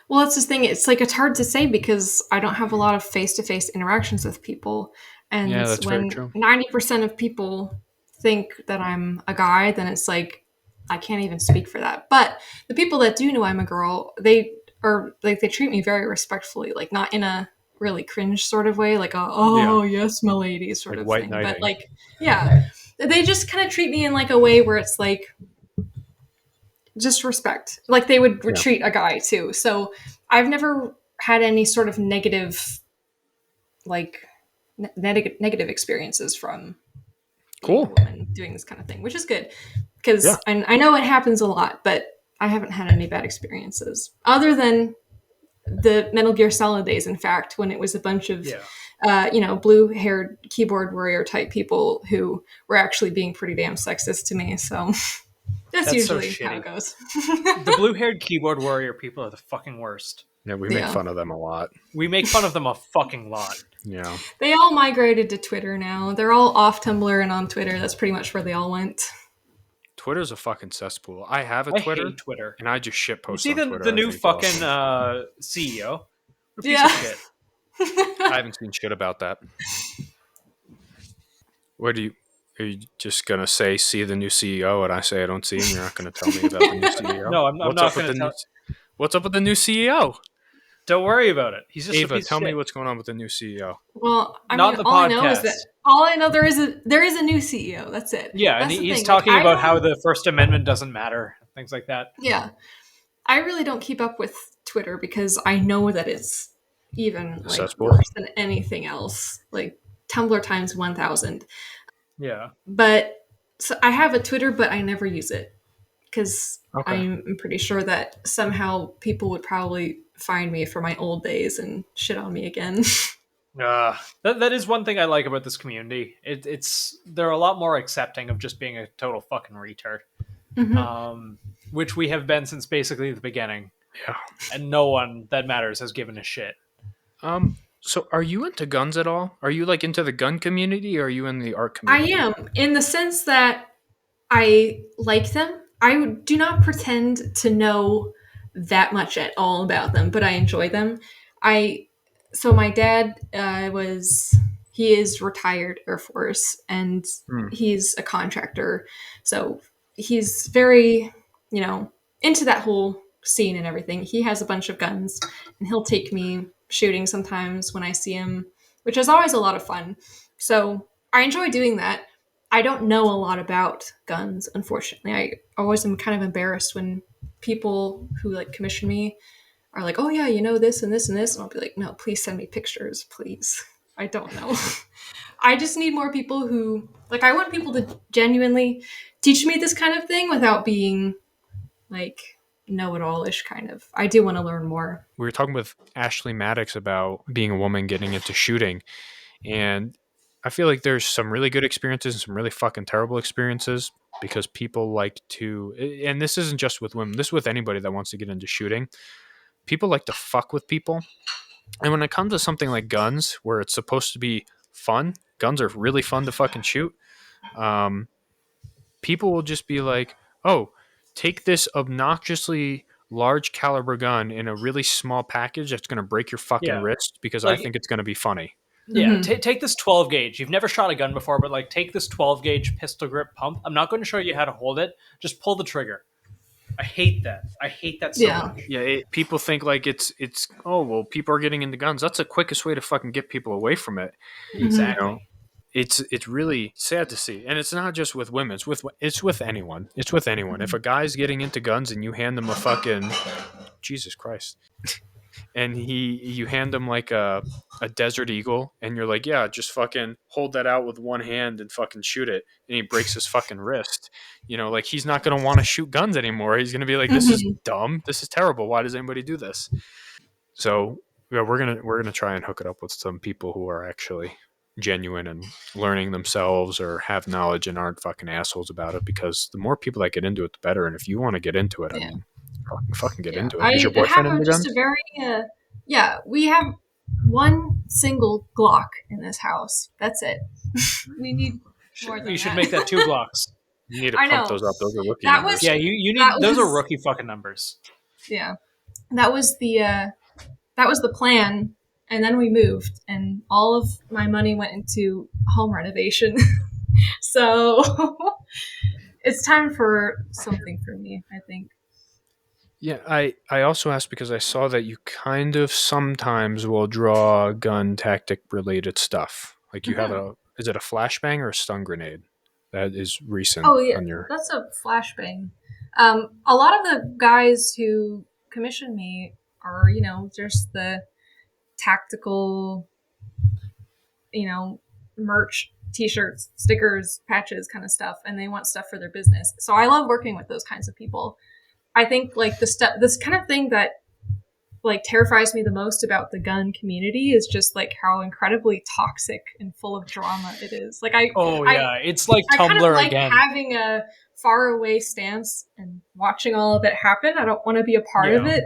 well, that's the thing. It's like it's hard to say because I don't have a lot of face-to-face interactions with people. yeah, And that's very when true. 90% of people think that I'm a guy, then it's like I can't even speak for that. But the people that do know I'm a girl, they are like they treat me very respectfully, like not in a really cringe sort of way, like a Yeah, oh yes, my lady sort like of white thing. But knighting. like yeah, they just kind of treat me in like a way where it's like just respect. Like they would Yeah, treat a guy too. So I've never had any sort of negative, like negative experiences from being a cool. woman doing this kind of thing, which is good because Yeah, I know it happens a lot, but I haven't had any bad experiences other than the Metal Gear Solid days. In fact, when it was a bunch of Yeah. blue-haired keyboard warrior type people who were actually being pretty damn sexist to me. So that's That's so usually how it shitty. goes. The blue-haired keyboard warrior people are the fucking worst. yeah, we make Yeah. fun of them a lot. We make fun of them a fucking lot. Yeah, They all migrated to Twitter now. They're all off Tumblr and on Twitter. That's pretty much where they all went. Twitter's a fucking cesspool. I have a I Twitter, hate Twitter. and I just shit You post see on the Twitter. I new think often. fucking CEO? What a piece Yeah. of shit. I haven't seen shit about that. What are you just gonna say? See the new CEO, and I say I don't see him. You're not gonna tell me about the new CEO. No, I'm What's not up with going the to new? tell. What's up with the new CEO? Don't worry about it. He's just a Ava, piece of tell me shit. what's going on with the new CEO. Well, I Not mean, in the all I know is that podcast. all I know there is a new CEO. That's it. Yeah, and That's the he's thing. Like talking I about how don't. the First Amendment doesn't matter, things like that. Yeah, I really don't keep up with Twitter because I know that it's even A like cesspool. worse than anything else. Like Tumblr times 1,000. Yeah. But so I have a Twitter, but I never use it because Okay. I'm pretty sure that somehow people would probably find me for my old days and shit on me again. That is one thing I like about this community. It's they're a lot more accepting of just being a total fucking retard, Mhm. which we have been since basically the beginning, Yeah. and no one that matters has given a shit. So are you into guns at all? Are you like into the gun community, or are you in the art I community? am in the sense that I like them. I do not pretend to know that much at all about them, but I enjoy them. I so my dad he is retired Air Force and Hmm. he's a contractor, so he's very into that whole scene and everything. He has a bunch of guns, and he'll take me shooting sometimes when I see him, which is always a lot of fun. So I enjoy doing that. I don't know a lot about guns, unfortunately. I always am kind of embarrassed when people who like commission me are like, "Oh yeah, you know this and this and this," and I'll be like, "No, please send me pictures, please." I don't know. I just need more people who like. I want people to genuinely teach me this kind of thing without being like know-it-all-ish kind of. I do want to learn more. We were talking with Ashley Maddox about being a woman getting into shooting, and I feel like there's some really good experiences and some really fucking terrible experiences because people like to, and this isn't just with women, this is with anybody that wants to get into shooting. People like to fuck with people. And when it comes to something like guns, where it's supposed to be fun, guns are really fun to fucking shoot. people will just be like, oh, take this obnoxiously large caliber gun in a really small package that's going to break your fucking Yeah. wrist because I Like, think it's going to be funny. yeah, take this 12 gauge. You've never shot a gun before, but like take this 12 gauge pistol grip pump. I'm not going to show you how to hold it. Just pull the trigger. I hate that. I hate that so Yeah. much. Yeah, people think like it's oh well, people are getting into guns. That's the quickest way to fucking get people away from it. Exactly. You know, it's really sad to see, and it's not just with women. It's with anyone. It's with anyone. If a guy's getting into guns and you hand them a fucking Jesus Christ, and you hand him like a Desert Eagle, and you're like, yeah, just fucking hold that out with one hand and fucking shoot it, and he breaks his fucking wrist. You know, like he's not gonna want to shoot guns anymore. He's gonna be like, this is dumb. This is terrible. Why does anybody do this? So yeah, we're gonna try and hook it up with some people who are actually genuine and learning themselves or have knowledge and aren't fucking assholes about it, because the more people that get into it, the better. And if you want to get into it, I mean, fucking get into it. Is your boyfriend into guns? We have one single Glock in this house. That's it. We need more than You should that. make that 2 blocks. You need to I pump know. those up. Those are rookie That numbers. was- Yeah, you need That those are was- rookie fucking numbers. Yeah, that was the plan, and then we moved, and all of my money went into home renovation. So it's time for something for me, I think. Yeah, I also asked because I saw that you kind of sometimes will draw gun tactic related stuff. Like you have is it a flashbang or a stun grenade? That is recent Oh yeah, on your. that's a flashbang. A lot of the guys who commission me are, just the tactical, merch, t-shirts, stickers, patches kind of stuff, and they want stuff for their business. So I love working with those kinds of people. I think like this kind of thing that like terrifies me the most about the gun community is just like how incredibly toxic and full of drama it is. Like It's like I kind Tumblr of like again. having a far away stance and watching all of it happen. I don't want to be a part of it.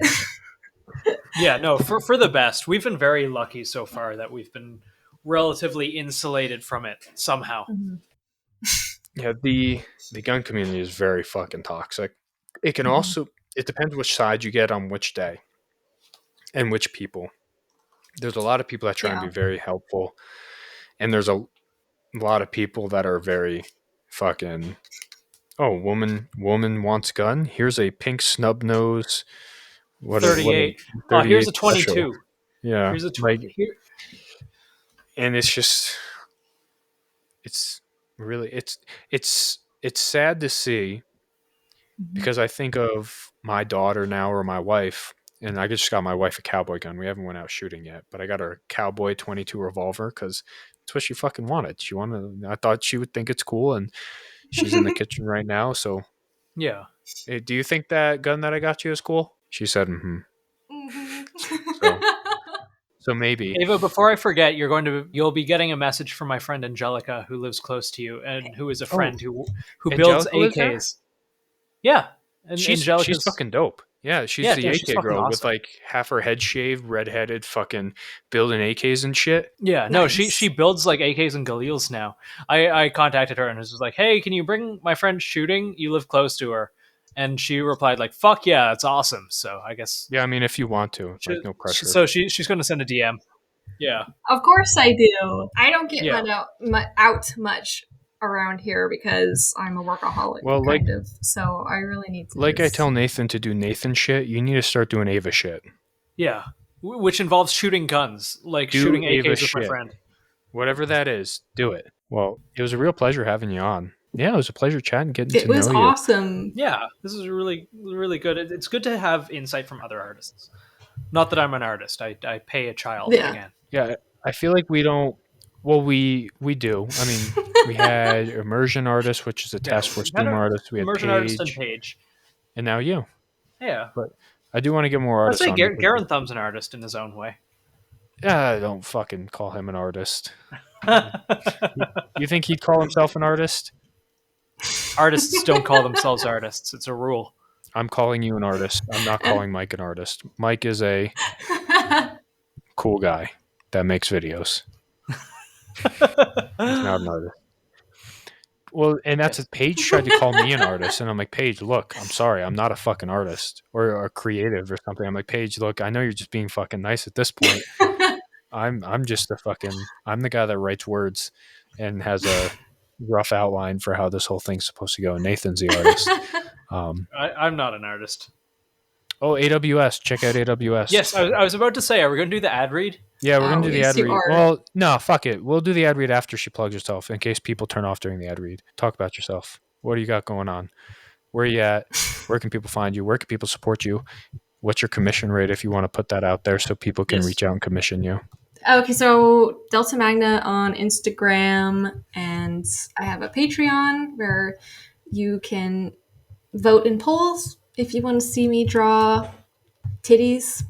Yeah, no, for the best. We've been very lucky so far that we've been relatively insulated from it somehow. Yeah, the gun community is very fucking toxic. It can also, it depends which side you get on which day and which people. There's a lot of people that try and be very helpful, and there's a lot of people that are very fucking, oh, woman wants gun. Here's a pink snub nose. 38. Oh, here's a 22. Special. Yeah. Here's a 20. And it's just, it's really, it's sad to see, because I think of my daughter now or my wife, and I just got my wife a cowboy gun. We haven't went out shooting yet, but I got her a cowboy 22 revolver because it's what she fucking wanted. I thought she would think it's cool, and she's in the kitchen right now. So yeah. hey, do you think that gun that I got you is cool? She said, So maybe. Ava, before I forget, you'll be getting a message from my friend Angelica, who lives close to you and who is a friend who builds Angelica lives there? AKs. Yeah. And She's fucking dope. Yeah, she's the she's AK fucking girl with awesome. like half her head shaved, redheaded, fucking building AKs and shit. Yeah, no, Nice. she builds like AKs and Galils now. I contacted her and was like, hey, can you bring my friend shooting? You live close to her. And she replied like, fuck yeah, that's awesome. So I guess. Yeah, I mean, if you want to, like, no pressure. So she's going to send a DM. Yeah. Of course I do. I don't get Yeah. out much around here because I'm a workaholic, Well, like- kind of. So I really need to. Like I tell Nathan to do Nathan shit, you need to start doing Ava shit. Yeah. Which involves shooting guns, like Do shooting Ava AKs with my shit. friend. Whatever that is, do it. Well, it was a real pleasure having you on. Yeah, it was a pleasure chatting, getting It to was know you. awesome. Yeah, this is really, really good. It's good to have insight from other artists. Not that I'm an artist. I pay a child Yeah. again. Yeah, I feel like we don't. Well, we do. I mean, we had Immersion Artist, which is a Task Force we had Doom a artist. We had Immersion Paige, artist and Paige. and now you. Yeah. I do want to get more I'd artists say on. Garen Thumb's an artist in his own way. Don't fucking call him an artist. You think he'd call himself an artist? Artists don't call themselves artists. It's a rule. I'm calling you an artist. I'm not calling Mike an artist. Mike is a cool guy that makes videos. He's not an artist. Well, and that's it. Paige tried to call me an artist, and I'm like, Paige, look, I'm sorry, I'm not a fucking artist or creative or something. I'm like, Paige, look, I know you're just being fucking nice at this point. I'm just I'm the guy that writes words and has a rough outline for how this whole thing's supposed to go. Nathan's the artist. I'm not an artist. Oh, AWS. Check out AWS. Yes, I was about to say, are we going to do the ad read? Yeah, we're going to do the yes, ad you read. are. Well, no, fuck it. We'll do the ad read after she plugs herself in case people turn off during the ad read. Talk about yourself. What do you got going on? Where are you at? Where can people find you? Where can people support you? What's your commission rate if you want to put that out there so people can reach out and commission you? Okay, so Delta Magna on Instagram, and I have a Patreon where you can vote in polls if you want to see me draw titties,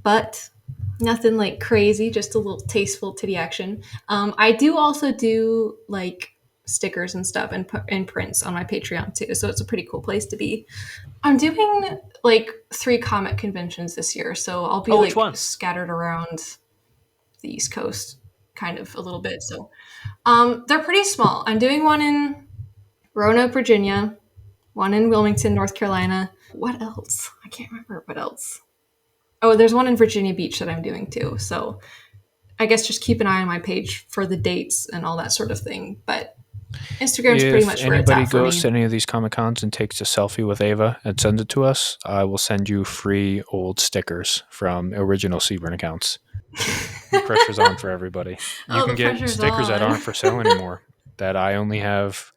butt, nothing like crazy, just a little tasteful titty action. I do also do like stickers and stuff and prints on my Patreon too, so it's a pretty cool place to be. I'm doing like 3 comic conventions this year, so I'll be which ones? Scattered around the East Coast kind of a little bit. So they're pretty small. I'm doing one in Roanoke, Virginia, one in Wilmington, North Carolina. What else? I can't remember what else. Oh, there's one in Virginia Beach that I'm doing too. So I guess just keep an eye on my page for the dates and all that sort of thing. But Instagram's pretty much where it's at If anybody for me. goes to any of these Comic Cons and takes a selfie with Ava and sends it to us, I will send you free old stickers from original Seaburn accounts. The pressure's on for everybody. You can get stickers that aren't for sale anymore. That I only have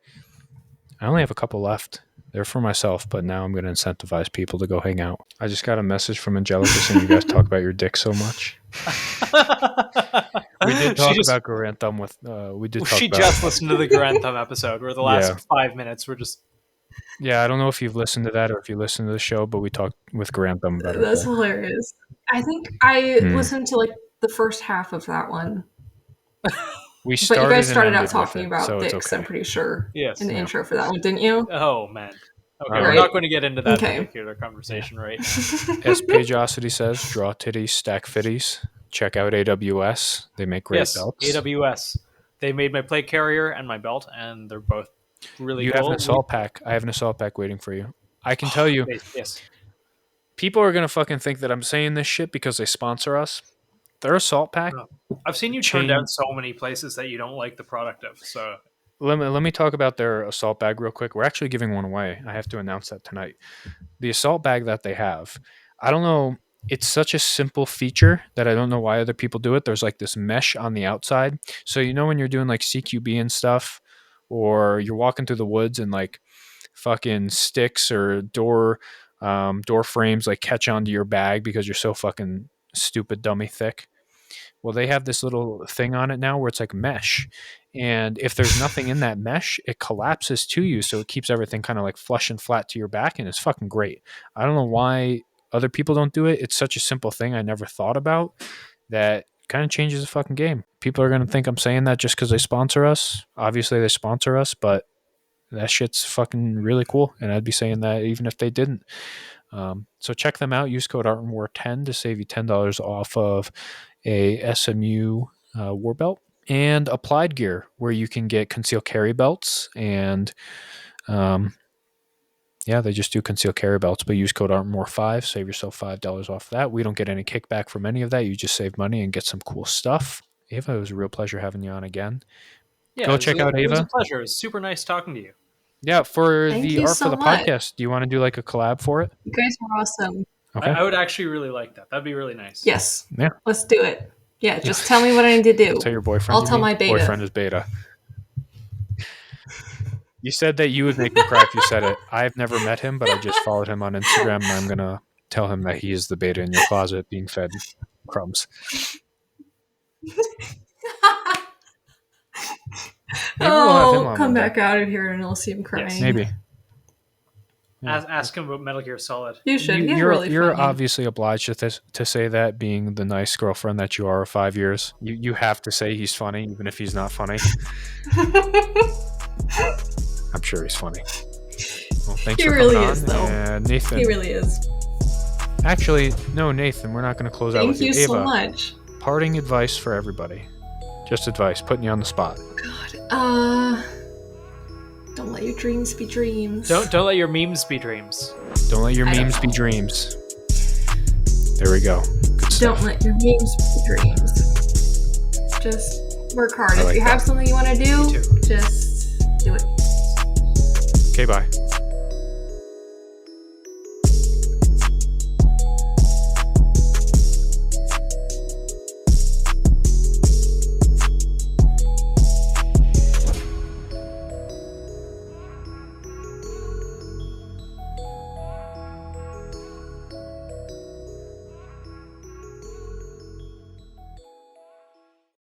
a couple left. They're for myself, but now I'm going to incentivize people to go hang out. I just got a message from Angelica saying you guys talk about your dick so much. We did talk about Grantham with. She just listened to the Grantham episode where the last 5 minutes were just. Yeah, I don't know if you've listened to that or if you listened to the show, but we talked with Grantham about it. That's hilarious. I think I listened to like the first half of that one. We started, but you guys started out it, talking about so dicks, okay. I'm pretty sure. Yes. In the intro for that one, didn't you? Oh, man. Okay, Right. we're not going to get into that particular conversation right now. As Pageosity says, draw titties, stack fitties. Check out AWS. They make great belts. AWS. They made my plate carrier and my belt, and they're both really You cool. have an assault pack. I have an assault pack waiting for you. I can tell you, Yes. people are going to fucking think that I'm saying this shit because they sponsor us. Their assault pack. I've seen you turn down so many places that you don't like the product of. So let me talk about their assault bag real quick. We're actually giving one away. I have to announce that tonight. The assault bag that they have, I don't know. It's such a simple feature that I don't know why other people do it. There's like this mesh on the outside. So you know when you're doing like CQB and stuff, or you're walking through the woods and like fucking sticks or door frames like catch onto your bag because you're so fucking stupid dummy thick. Well, they have this little thing on it now where it's like mesh. And if there's nothing in that mesh, it collapses to you. So it keeps everything kind of like flush and flat to your back. And it's fucking great. I don't know why other people don't do it. It's such a simple thing I never thought about that kind of changes the fucking game. People are going to think I'm saying that just because they sponsor us. Obviously, they sponsor us, but that shit's fucking really cool. And I'd be saying that even if they didn't. So check them out. Use code ARTandWar10 to save you $10 off of a SMU war belt, and Applied Gear, where you can get concealed carry belts. And they just do concealed carry belts, but use code ARTandWar5. Save yourself $5 off that. We don't get any kickback from any of that. You just save money and get some cool stuff. Ava, it was a real pleasure having you on again. Yeah, go check out Ava. It was a pleasure. It was super nice talking to you. Yeah, for Thank the you art so for the much. podcast, do you want to do like a collab for it? You guys were awesome. Okay. I would actually really like that. That'd be really nice. Yes. Yeah. Let's do it. Yeah, just tell me what I need to do. Tell your boyfriend. I'll tell my beta. Boyfriend is beta. You said that you would make me cry if you said it. I've never met him, but I just followed him on Instagram, and I'm going to tell him that he is the beta in your closet being fed crumbs. Maybe we'll have him on come one day. back out of here and I'll see him crying. Yes. Maybe. Ask him about Metal Gear Solid. You should. He's You're really funny. obviously obliged to say that, being the nice girlfriend that you are of 5 years. You have to say he's funny, even if he's not funny. I'm sure he's funny. Well, thanks He for really coming is, on. though. And Nathan. He really is. Actually, no, Nathan, we're not going to close out Thank with you. you so Ava, much. parting advice for everybody. Just advice, putting you on the spot. God. let your dreams be dreams. Don't let your memes be dreams. Don't let your I don't memes be know. dreams. There we go. Good stuff. Don't let your dreams be dreams. Just work hard. I If like you have that. something you want to Me do, too. just do it. Okay, bye.